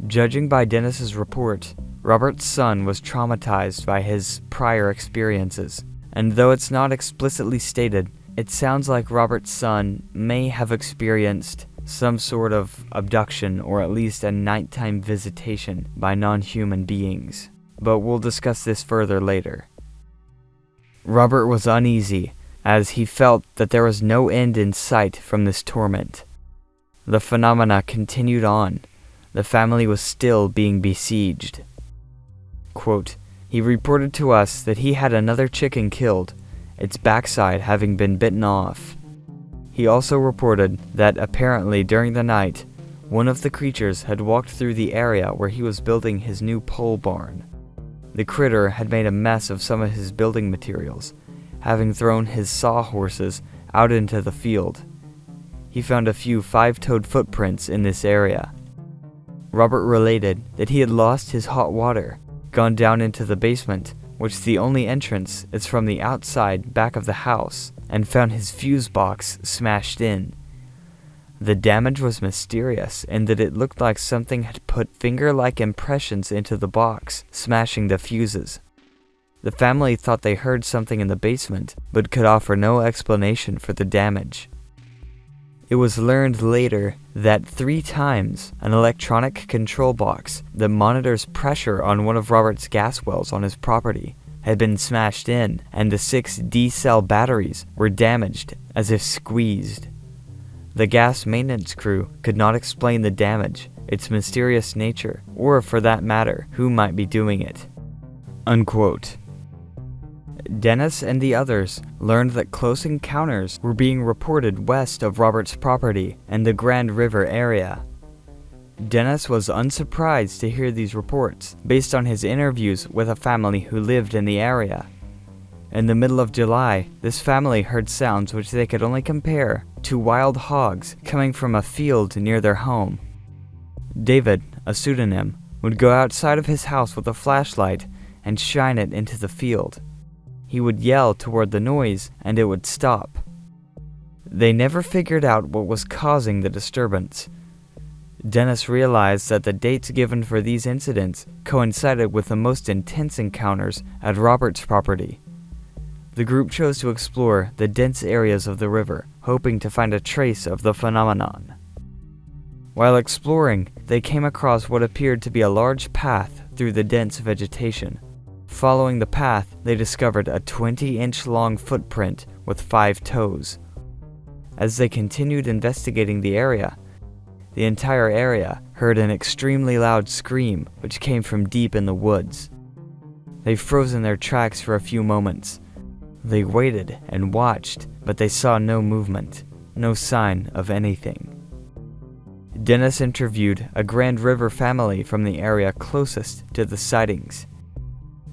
Judging by Dennis's report, Robert's son was traumatized by his prior experiences, and though it's not explicitly stated, it sounds like Robert's son may have experienced some sort of abduction or at least a nighttime visitation by non-human beings, but we'll discuss this further later. Robert was uneasy, as he felt that there was no end in sight from this torment. The phenomena continued on. The family was still being besieged. Quote, he reported to us that he had another chicken killed, its backside having been bitten off. He also reported that apparently during the night, one of the creatures had walked through the area where he was building his new pole barn. The critter had made a mess of some of his building materials, having thrown his sawhorses out into the field. He found a few 5-toed footprints in this area. Robert related that he had lost his hot water, gone down into the basement, which the only entrance is from the outside back of the house, and found his fuse box smashed in. The damage was mysterious in that it looked like something had put finger-like impressions into the box, smashing the fuses. The family thought they heard something in the basement, but could offer no explanation for the damage. It was learned later that 3 times an electronic control box that monitors pressure on one of Robert's gas wells on his property had been smashed in, and the 6 D-cell batteries were damaged as if squeezed. The gas maintenance crew could not explain the damage, its mysterious nature, or for that matter, who might be doing it. Unquote. Dennis and the others learned that close encounters were being reported west of Robert's property and the Grand River area. Dennis was unsurprised to hear these reports based on his interviews with a family who lived in the area. In the middle of July, this family heard sounds which they could only compare to wild hogs coming from a field near their home. David, a pseudonym, would go outside of his house with a flashlight and shine it into the field. He would yell toward the noise and it would stop. They never figured out what was causing the disturbance. Dennis realized that the dates given for these incidents coincided with the most intense encounters at Robert's property. The group chose to explore the dense areas of the river, hoping to find a trace of the phenomenon. While exploring, they came across what appeared to be a large path through the dense vegetation. Following the path, they discovered a 20-inch long footprint with 5 toes. As they continued investigating the entire area heard an extremely loud scream which came from deep in the woods. They froze in their tracks for a few moments. They waited and watched, but they saw no movement, no sign of anything. Dennis interviewed a Grand River family from the area closest to the sightings.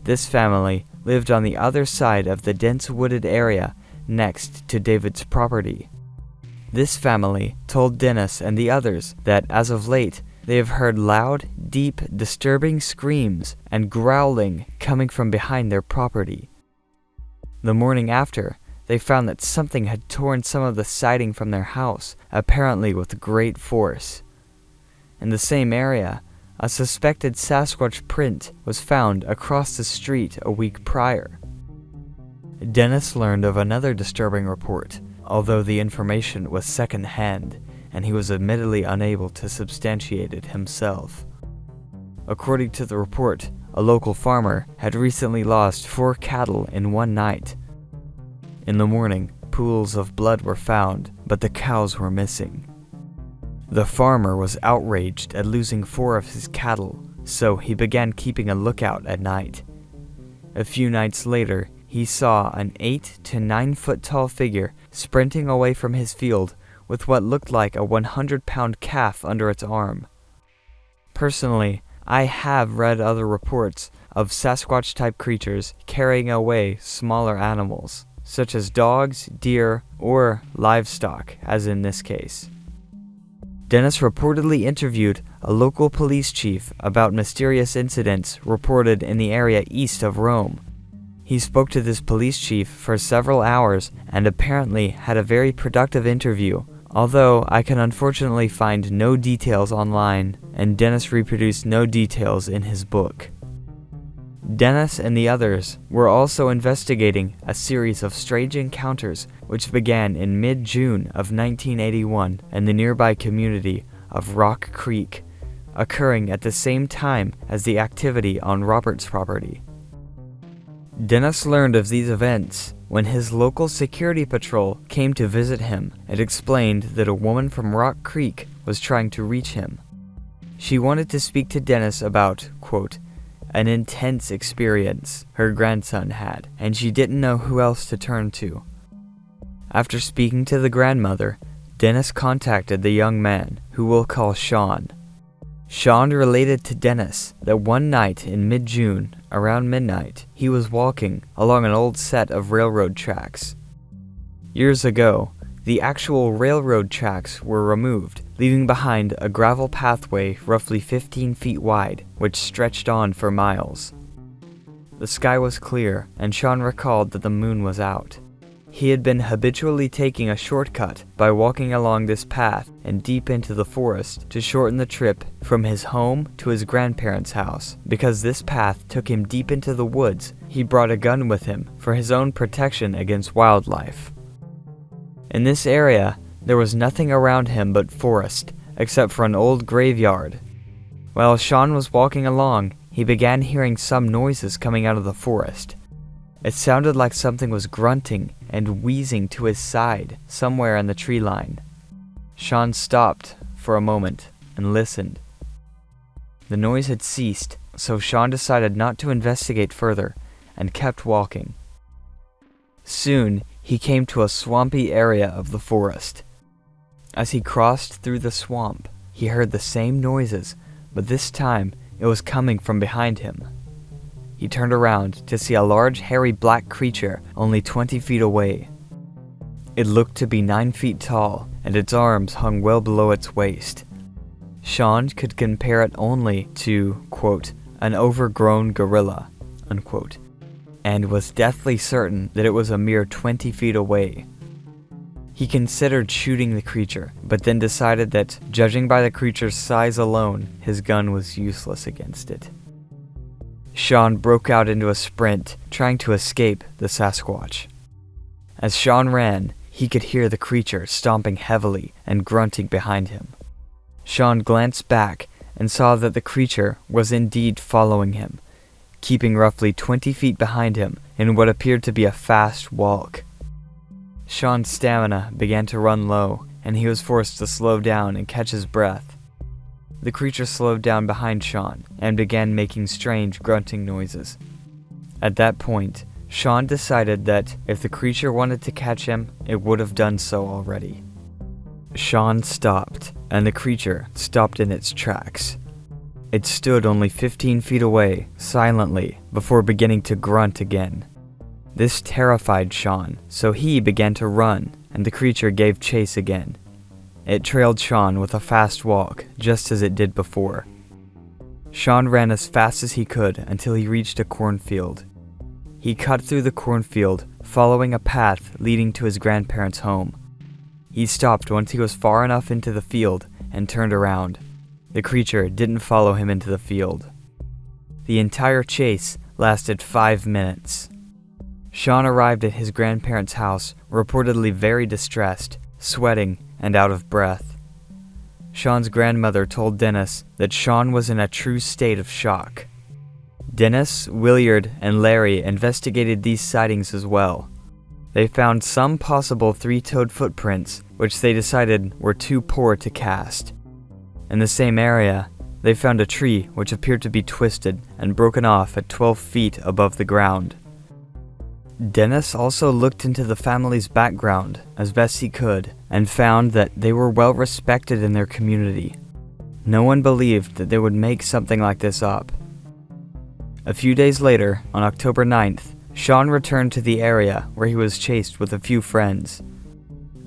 This family lived on the other side of the dense wooded area next to David's property. This family told Dennis and the others that as of late, they have heard loud, deep, disturbing screams and growling coming from behind their property. The morning after, they found that something had torn some of the siding from their house, apparently with great force. In the same area, a suspected Sasquatch print was found across the street a week prior. Dennis learned of another disturbing report, although the information was second-hand, and he was admittedly unable to substantiate it himself. According to the report, a local farmer had recently lost 4 cattle in one night. In the morning, pools of blood were found, but the cows were missing. The farmer was outraged at losing 4 of his cattle, so he began keeping a lookout at night. A few nights later, he saw an 8 to 9 foot tall figure sprinting away from his field with what looked like a 100-pound calf under its arm. Personally, I have read other reports of Sasquatch-type creatures carrying away smaller animals, such as dogs, deer, or livestock, as in this case. Dennis reportedly interviewed a local police chief about mysterious incidents reported in the area east of Rome. He spoke to this police chief for several hours and apparently had a very productive interview, although I can unfortunately find no details online, and Dennis reproduced no details in his book. Dennis and the others were also investigating a series of strange encounters which began in mid-June of 1981 in the nearby community of Rock Creek, occurring at the same time as the activity on Robert's property. Dennis learned of these events when his local security patrol came to visit him and explained that a woman from Rock Creek was trying to reach him. She wanted to speak to Dennis about, quote, an intense experience her grandson had, and she didn't know who else to turn to. After speaking to the grandmother, Dennis contacted the young man, who we'll call Shawn. Shawn related to Dennis that one night in mid-June, around midnight, he was walking along an old set of railroad tracks. Years ago, the actual railroad tracks were removed, leaving behind a gravel pathway roughly 15 feet wide, which stretched on for miles. The sky was clear, and Shawn recalled that the moon was out. He had been habitually taking a shortcut by walking along this path and deep into the forest to shorten the trip from his home to his grandparents' house. Because this path took him deep into the woods, he brought a gun with him for his own protection against wildlife. In this area, there was nothing around him but forest, except for an old graveyard. While Shawn was walking along, he began hearing some noises coming out of the forest. It sounded like something was grunting and wheezing to his side, somewhere in the tree line. Shawn stopped for a moment and listened. The noise had ceased, so Shawn decided not to investigate further and kept walking. Soon, he came to a swampy area of the forest. As he crossed through the swamp, he heard the same noises, but this time it was coming from behind him. He turned around to see a large, hairy black creature only 20 feet away. It looked to be 9 feet tall, and its arms hung well below its waist. Shawn could compare it only to, quote, an overgrown gorilla, unquote, and was deathly certain that it was a mere 20 feet away. He considered shooting the creature, but then decided that, judging by the creature's size alone, his gun was useless against it. Shawn broke out into a sprint, trying to escape the Sasquatch. As Shawn ran, he could hear the creature stomping heavily and grunting behind him. Shawn glanced back and saw that the creature was indeed following him, keeping roughly 20 feet behind him in what appeared to be a fast walk. Shawn's stamina began to run low, and he was forced to slow down and catch his breath. The creature slowed down behind Shawn and began making strange grunting noises. At that point, Shawn decided that if the creature wanted to catch him, it would have done so already. Shawn stopped, and the creature stopped in its tracks. It stood only 15 feet away, silently, before beginning to grunt again. This terrified Shawn, so he began to run, and the creature gave chase again. It trailed Shawn with a fast walk, just as it did before. Shawn ran as fast as he could until he reached a cornfield. He cut through the cornfield, following a path leading to his grandparents' home. He stopped once he was far enough into the field and turned around. The creature didn't follow him into the field. The entire chase lasted 5 minutes. Shawn arrived at his grandparents' house, reportedly very distressed, sweating, and out of breath. Shawn's grandmother told Dennis that Shawn was in a true state of shock. Dennis, Williard, and Larry investigated these sightings as well. They found some possible 3-toed footprints, which they decided were too poor to cast. In the same area, they found a tree which appeared to be twisted and broken off at 12 feet above the ground. Dennis also looked into the family's background as best he could and found that they were well respected in their community. No one believed that they would make something like this up. A few days later, on October 9th, Shawn returned to the area where he was chased with a few friends.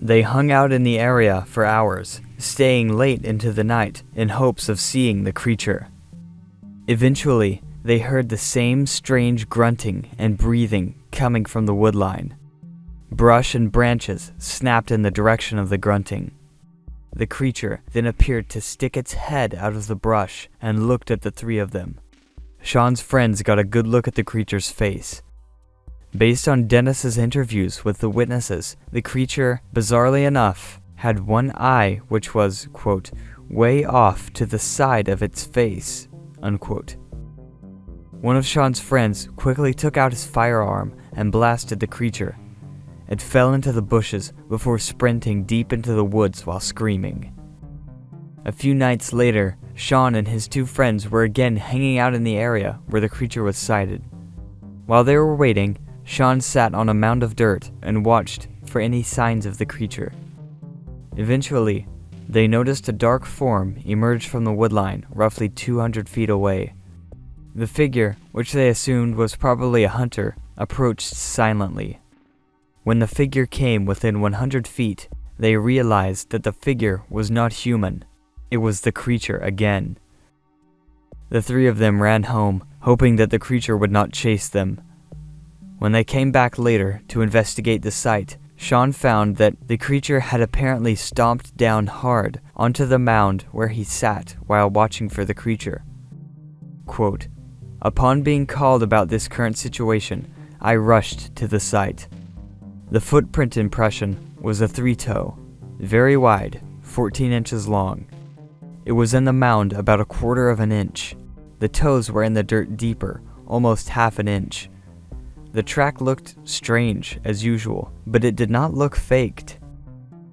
They hung out in the area for hours, staying late into the night in hopes of seeing the creature. Eventually, they heard the same strange grunting and breathing coming from the woodline. Brush and branches snapped in the direction of the grunting. The creature then appeared to stick its head out of the brush and looked at the three of them. Shawn's friends got a good look at the creature's face. Based on Dennis's interviews with the witnesses, the creature, bizarrely enough, had one eye which was, quote, way off to the side of its face, unquote. One of Shawn's friends quickly took out his firearm and blasted the creature. It fell into the bushes before sprinting deep into the woods while screaming. A few nights later, Shawn and his two friends were again hanging out in the area where the creature was sighted. While they were waiting, Shawn sat on a mound of dirt and watched for any signs of the creature. Eventually, they noticed a dark form emerge from the woodline roughly 200 feet away. The figure, which they assumed was probably a hunter, approached silently. When the figure came within 100 feet, they realized that the figure was not human. It was the creature again. The three of them ran home, hoping that the creature would not chase them. When they came back later to investigate the site, Shawn found that the creature had apparently stomped down hard onto the mound where he sat while watching for the creature. Quote, "Upon being called about this current situation, I rushed to the site. The footprint impression was a 3-toe, very wide, 14 inches long. It was in the mound about 1/4 of an inch. The toes were in the dirt deeper, almost 1/2 inch. The track looked strange, as usual, but it did not look faked.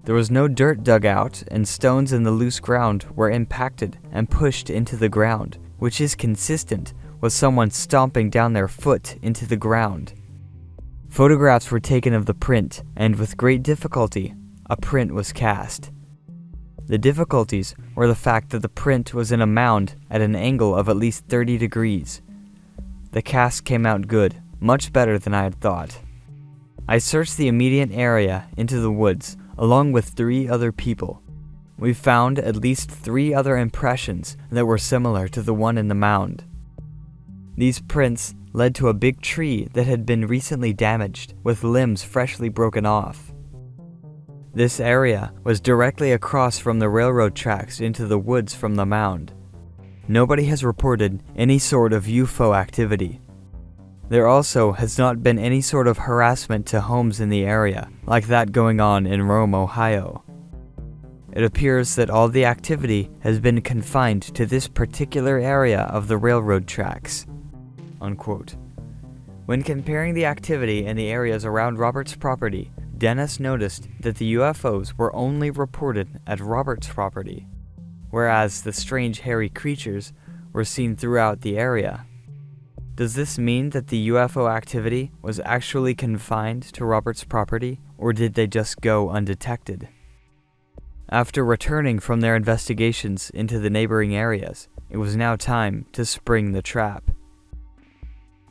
There was no dirt dug out, and stones in the loose ground were impacted and pushed into the ground, which is consistent with someone stomping down their foot into the ground. Photographs were taken of the print, and with great difficulty, a print was cast. The difficulties were the fact that the print was in a mound at an angle of at least 30 degrees. The cast came out good, much better than I had thought. I searched the immediate area into the woods, along with 3 other people. We found at least 3 other impressions that were similar to the one in the mound. These prints led to a big tree that had been recently damaged, with limbs freshly broken off. This area was directly across from the railroad tracks into the woods from the mound. Nobody has reported any sort of UFO activity. There also has not been any sort of harassment to homes in the area, like that going on in Rome, Ohio. It appears that all the activity has been confined to this particular area of the railroad tracks." Unquote. When comparing the activity in the areas around Robert's property, Dennis noticed that the UFOs were only reported at Robert's property, whereas the strange hairy creatures were seen throughout the area. Does this mean that the UFO activity was actually confined to Robert's property, or did they just go undetected? After returning from their investigations into the neighboring areas, it was now time to spring the trap.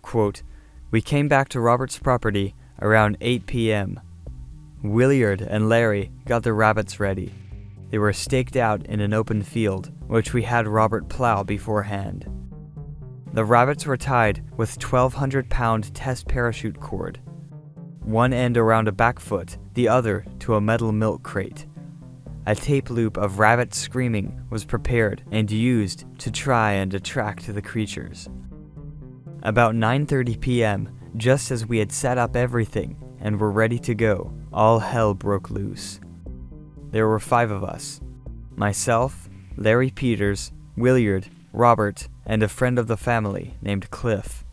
Quote, "We came back to Robert's property around 8 p.m. Williard and Larry got the rabbits ready. They were staked out in an open field, which we had Robert plow beforehand. The rabbits were tied with 1,200-pound test parachute cord, one end around a back foot, the other to a metal milk crate. A tape loop of rabbits screaming was prepared and used to try and attract the creatures. About 9:30 p.m., just as we had set up everything and were ready to go, all hell broke loose. There were 5 of us: myself, Larry Peters, Williard, Robert, and a friend of the family named Cliff.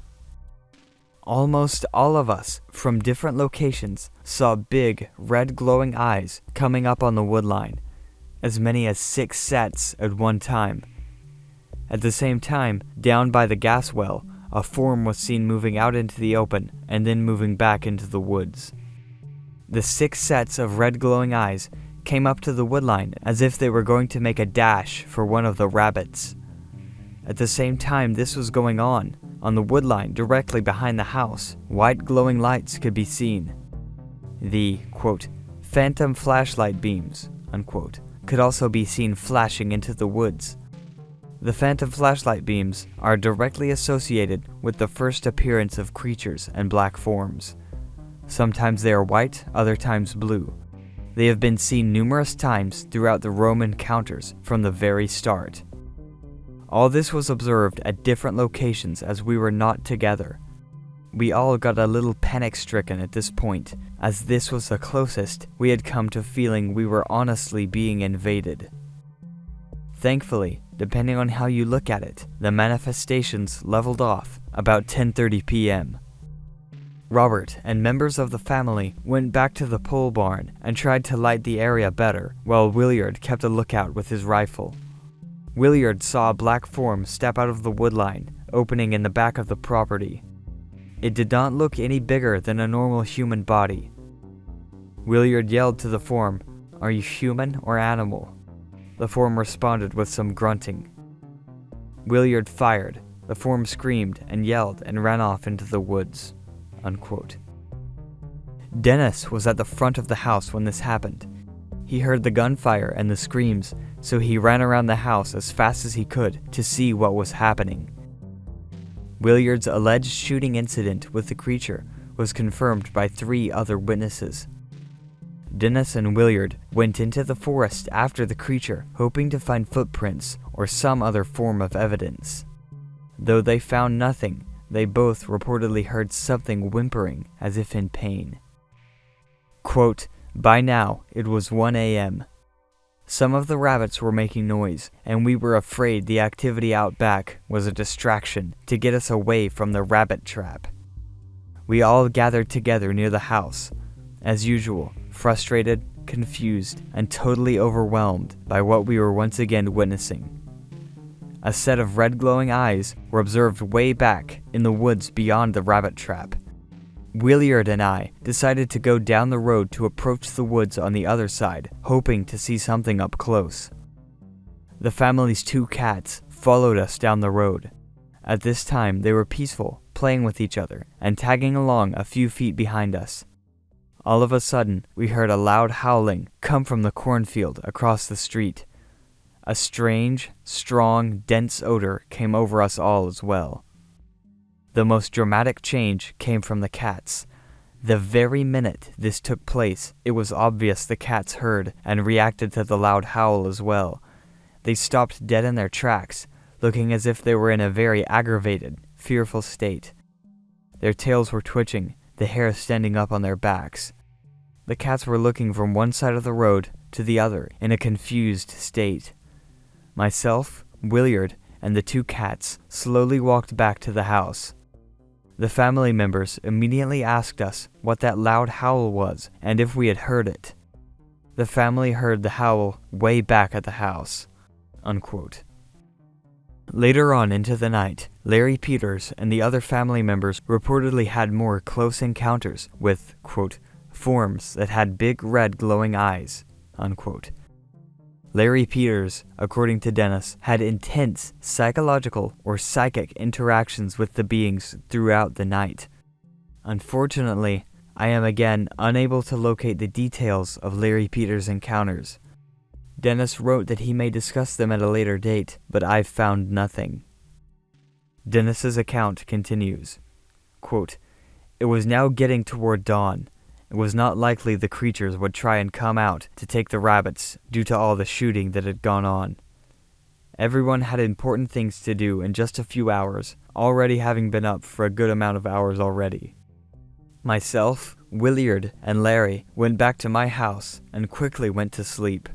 Almost all of us, from different locations, saw big, red glowing eyes coming up on the woodline, as many as 6 sets at one time. At the same time, down by the gas well, a form was seen moving out into the open and then moving back into the woods. The 6 sets of red glowing eyes came up to the woodline as if they were going to make a dash for one of the rabbits. At the same time this was going on the woodline directly behind the house, white glowing lights could be seen. The, quote, phantom flashlight beams, unquote, could also be seen flashing into the woods. The phantom flashlight beams are directly associated with the first appearance of creatures and black forms. Sometimes they are white, other times blue. They have been seen numerous times throughout the Roman encounters from the very start. All this was observed at different locations as we were not together. We all got a little panic-stricken at this point, as this was the closest we had come to feeling we were honestly being invaded. Thankfully, depending on how you look at it, the manifestations leveled off about 10:30 p.m. Robert and members of the family went back to the pole barn and tried to light the area better, while Williard kept a lookout with his rifle. Williard saw a black form step out of the woodline, opening in the back of the property. It did not look any bigger than a normal human body. Williard yelled to the form, "Are you human or animal?" The form responded with some grunting. Williard fired. The form screamed and yelled and ran off into the woods. Unquote. Dennis was at the front of the house when this happened. He heard the gunfire and the screams, so he ran around the house as fast as he could to see what was happening. Williard's alleged shooting incident with the creature was confirmed by 3 other witnesses. Dennis and Williard went into the forest after the creature, hoping to find footprints or some other form of evidence. Though they found nothing, they both reportedly heard something whimpering as if in pain. Quote, "By now, it was 1 a.m. Some of the rabbits were making noise, and we were afraid the activity out back was a distraction to get us away from the rabbit trap. We all gathered together near the house, as usual, frustrated, confused, and totally overwhelmed by what we were once again witnessing. A set of red glowing eyes were observed way back in the woods beyond the rabbit trap. Williard and I decided to go down the road to approach the woods on the other side, hoping to see something up close. The family's 2 cats followed us down the road. At this time, they were peaceful, playing with each other, and tagging along a few feet behind us. All of a sudden, we heard a loud howling come from the cornfield across the street. A strange, strong, dense odor came over us all as well. The most dramatic change came from the cats. The very minute this took place, it was obvious the cats heard and reacted to the loud howl as well. They stopped dead in their tracks, looking as if they were in a very aggravated, fearful state. Their tails were twitching, the hair standing up on their backs. The cats were looking from one side of the road to the other in a confused state. Myself, Williard, and the 2 cats slowly walked back to the house. The family members immediately asked us what that loud howl was and if we had heard it. The family heard the howl way back at the house." Unquote. Later on into the night, Larry Peters and the other family members reportedly had more close encounters with, quote, "forms that had big red glowing eyes." Unquote. Larry Peters, according to Dennis, had intense psychological or psychic interactions with the beings throughout the night. Unfortunately, I am again unable to locate the details of Larry Peters' encounters. Dennis wrote that he may discuss them at a later date, but I've found nothing. Dennis's account continues, quote, "It was now getting toward dawn. It was not likely the creatures would try and come out to take the rabbits due to all the shooting that had gone on. Everyone had important things to do in just a few hours, already having been up for a good amount of hours already. Myself, Williard, and Larry went back to my house and quickly went to sleep.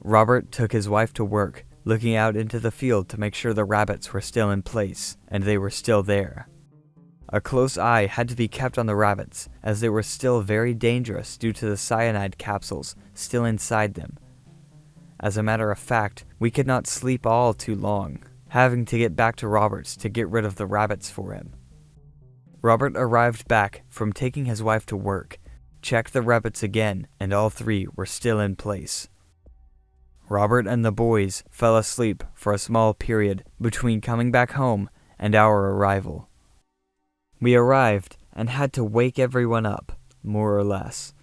Robert took his wife to work, looking out into the field to make sure the rabbits were still in place, and they were still there. A close eye had to be kept on the rabbits, as they were still very dangerous due to the cyanide capsules still inside them. As a matter of fact, we could not sleep all too long, having to get back to Robert's to get rid of the rabbits for him. Robert arrived back from taking his wife to work, checked the rabbits again, and all 3 were still in place. Robert and the boys fell asleep for a small period between coming back home and our arrival. We arrived and had to wake everyone up, more or less.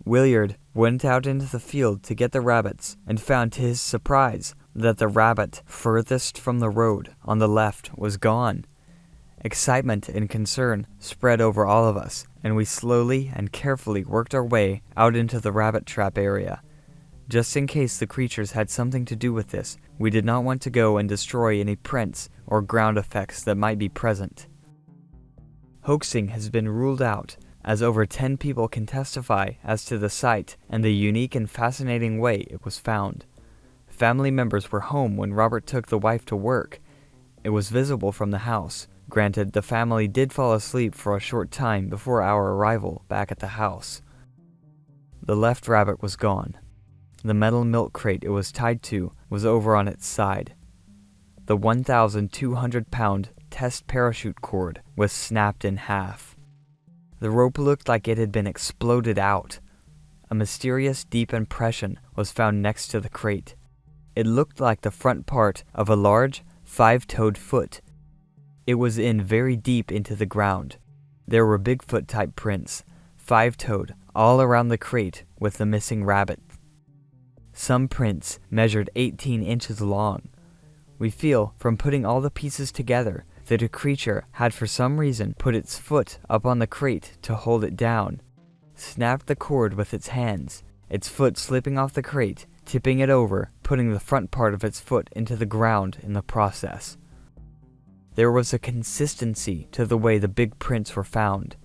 Williard went out into the field to get the rabbits and found to his surprise that the rabbit furthest from the road on the left was gone. Excitement and concern spread over all of us, and we slowly and carefully worked our way out into the rabbit trap area. Just in case the creatures had something to do with this, we did not want to go and destroy any prints or ground effects that might be present. Hoaxing has been ruled out, as over 10 people can testify as to the site and the unique and fascinating way it was found. Family members were home when Robert took the wife to work. It was visible from the house. Granted, the family did fall asleep for a short time before our arrival back at the house. The left rabbit was gone. The metal milk crate it was tied to was over on its side. The 1,200-pound test parachute cord was snapped in half. The rope looked like it had been exploded out. A mysterious deep impression was found next to the crate. It looked like the front part of a large, 5-toed foot. It was in very deep into the ground. There were Bigfoot-type prints, 5-toed, all around the crate with the missing rabbit. Some prints measured 18 inches long. We feel, from putting all the pieces together, that a creature had for some reason put its foot up on the crate to hold it down, snapped the cord with its hands, its foot slipping off the crate, tipping it over, putting the front part of its foot into the ground in the process. There was a consistency to the way the big prints were found.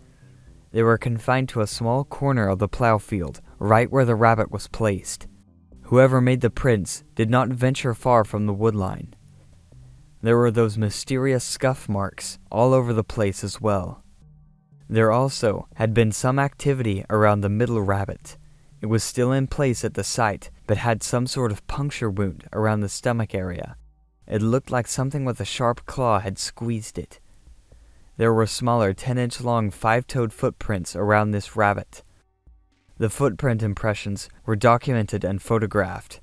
They were confined to a small corner of the plow field, right where the rabbit was placed. Whoever made the prints did not venture far from the woodline. There were those mysterious scuff marks all over the place as well. There also had been some activity around the middle rabbit. It was still in place at the site, but had some sort of puncture wound around the stomach area. It looked like something with a sharp claw had squeezed it. there were smaller 10-inch long 5-toed footprints around this rabbit. The footprint impressions were documented and photographed.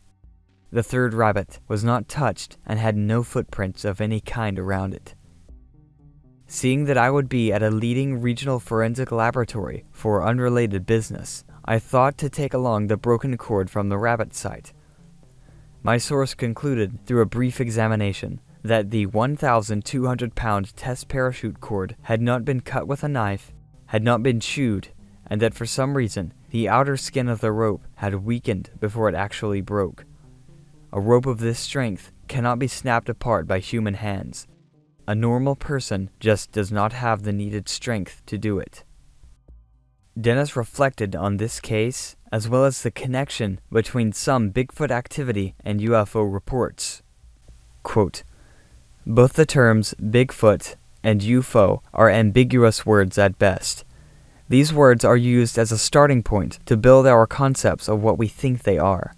The third rabbit was not touched and had no footprints of any kind around it. Seeing that I would be at a leading regional forensic laboratory for unrelated business, I thought to take along the broken cord from the rabbit site. My source concluded, through a brief examination, that the 1,200-pound test parachute cord had not been cut with a knife, had not been chewed, and that for some reason the outer skin of the rope had weakened before it actually broke. A rope of this strength cannot be snapped apart by human hands. A normal person just does not have the needed strength to do it. Dennis reflected on this case, as well as the connection between some Bigfoot activity and UFO reports. Quote, "Both the terms Bigfoot and UFO are ambiguous words at best. These words are used as a starting point to build our concepts of what we think they are.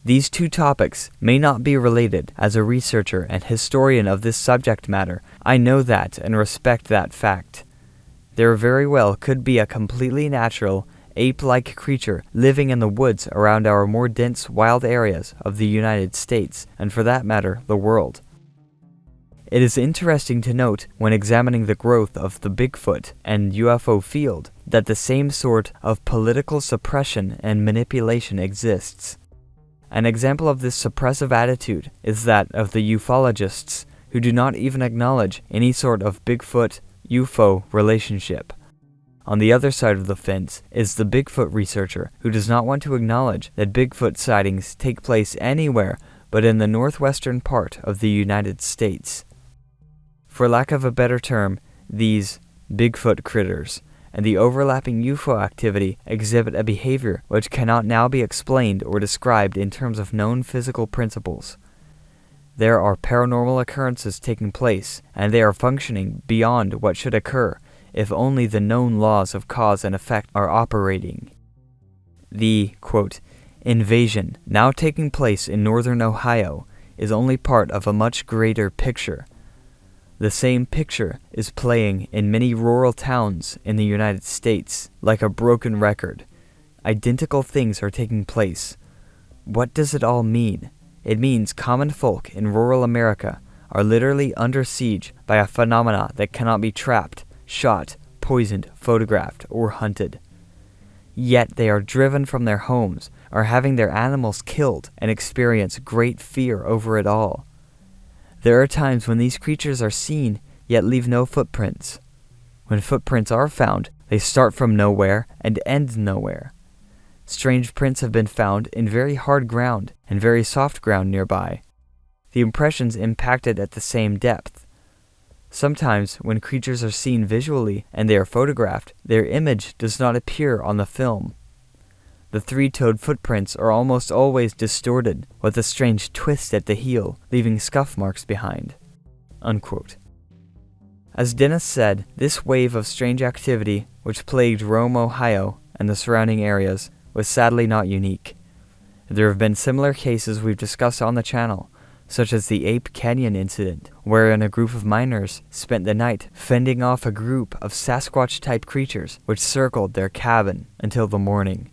These two topics may not be related. As a researcher and historian of this subject matter, I know that and respect that fact. There very well could be a completely natural, ape-like creature living in the woods around our more dense wild areas of the United States, and for that matter, the world. It is interesting to note, when examining the growth of the Bigfoot and UFO field, that the same sort of political suppression and manipulation exists. An example of this suppressive attitude is that of the ufologists, who do not even acknowledge any sort of Bigfoot-UFO relationship. On the other side of the fence is the Bigfoot researcher, who does not want to acknowledge that Bigfoot sightings take place anywhere but in the northwestern part of the United States. For lack of a better term, these Bigfoot critters and the overlapping UFO activity exhibit a behavior which cannot now be explained or described in terms of known physical principles. There are paranormal occurrences taking place, and they are functioning beyond what should occur if only the known laws of cause and effect are operating. The, quote, invasion now taking place in northern Ohio is only part of a much greater picture. The same picture is playing in many rural towns in the United States, like a broken record. Identical things are taking place. What does it all mean? It means common folk in rural America are literally under siege by a phenomena that cannot be trapped, shot, poisoned, photographed, or hunted. Yet they are driven from their homes, are having their animals killed, and experience great fear over it all. There are times when these creatures are seen, yet leave no footprints. When footprints are found, they start from nowhere and end nowhere. Strange prints have been found in very hard ground and very soft ground nearby. The impressions impacted at the same depth. Sometimes, when creatures are seen visually and they are photographed, their image does not appear on the film. The 3-toed footprints are almost always distorted, with a strange twist at the heel, leaving scuff marks behind." Unquote. As Dennis said, this wave of strange activity, which plagued Rome, Ohio, and the surrounding areas, was sadly not unique. There have been similar cases we've discussed on the channel, such as the Ape Canyon incident, wherein a group of miners spent the night fending off a group of Sasquatch-type creatures which circled their cabin until the morning.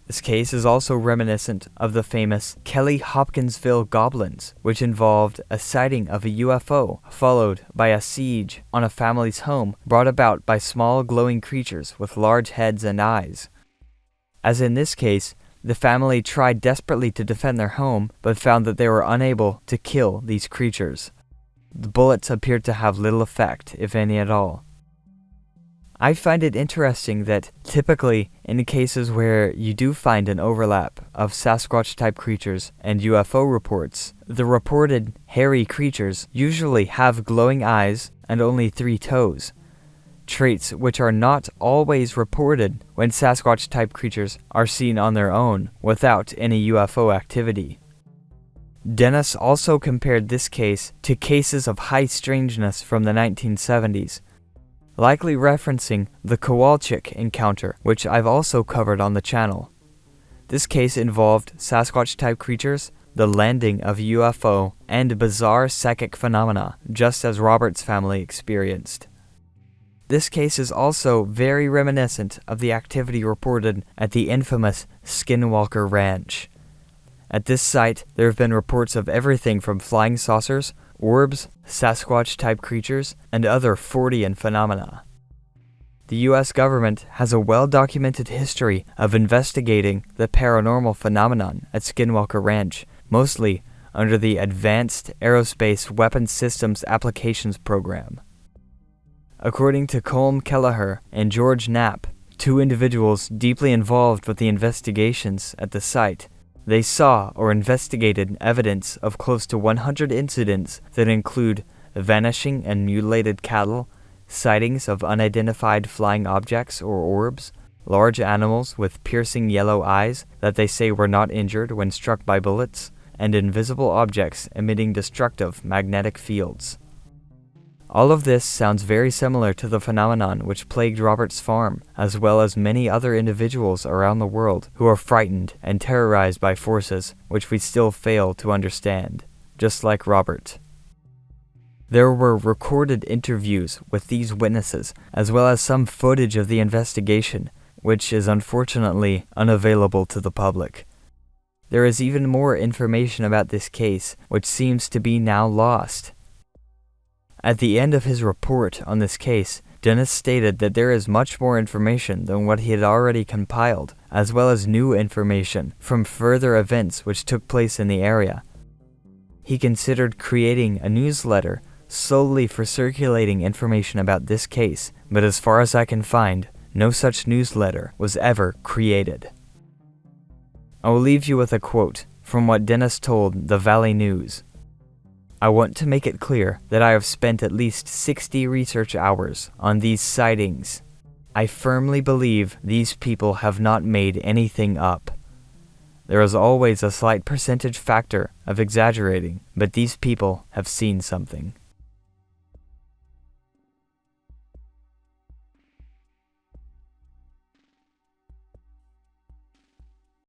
This case is also reminiscent of the famous Kelly-Hopkinsville goblins, which involved a sighting of a UFO followed by a siege on a family's home brought about by small glowing creatures with large heads and eyes. As in this case, the family tried desperately to defend their home, but found that they were unable to kill these creatures. The bullets appeared to have little effect, if any at all. I find it interesting that, typically, in cases where you do find an overlap of Sasquatch-type creatures and UFO reports, the reported hairy creatures usually have glowing eyes and only 3 toes, traits which are not always reported when Sasquatch-type creatures are seen on their own, without any UFO activity. Dennis also compared this case to cases of high strangeness from the 1970s, likely referencing the Kowalczyk encounter, which I've also covered on the channel. This case involved Sasquatch-type creatures, the landing of UFO and bizarre psychic phenomena, just as Robert's family experienced. This case is also very reminiscent of the activity reported at the infamous Skinwalker Ranch. At this site, there have been reports of everything from flying saucers, orbs, Sasquatch-type creatures, and other Fortean phenomena. The U.S. government has a well-documented history of investigating the paranormal phenomenon at Skinwalker Ranch, mostly under the Advanced Aerospace Weapons Systems Applications Program. According to Colm Kelleher and George Knapp, two individuals deeply involved with the investigations at the site, they saw or investigated evidence of close to 100 incidents that include vanishing and mutilated cattle, sightings of unidentified flying objects or orbs, large animals with piercing yellow eyes that they say were not injured when struck by bullets, and invisible objects emitting destructive magnetic fields. All of this sounds very similar to the phenomenon which plagued Robert's farm, as well as many other individuals around the world who are frightened and terrorized by forces which we still fail to understand, just like Robert. There were recorded interviews with these witnesses, as well as some footage of the investigation, which is unfortunately unavailable to the public. There is even more information about this case, which seems to be now lost. At the end of his report on this case, Dennis stated that there is much more information than what he had already compiled, as well as new information from further events which took place in the area. He considered creating a newsletter solely for circulating information about this case, but as far as I can find, no such newsletter was ever created. I will leave you with a quote from what Dennis told the Valley News. I want to make it clear that I have spent at least 60 research hours on these sightings. I firmly believe these people have not made anything up. There is always a slight percentage factor of exaggerating, but these people have seen something.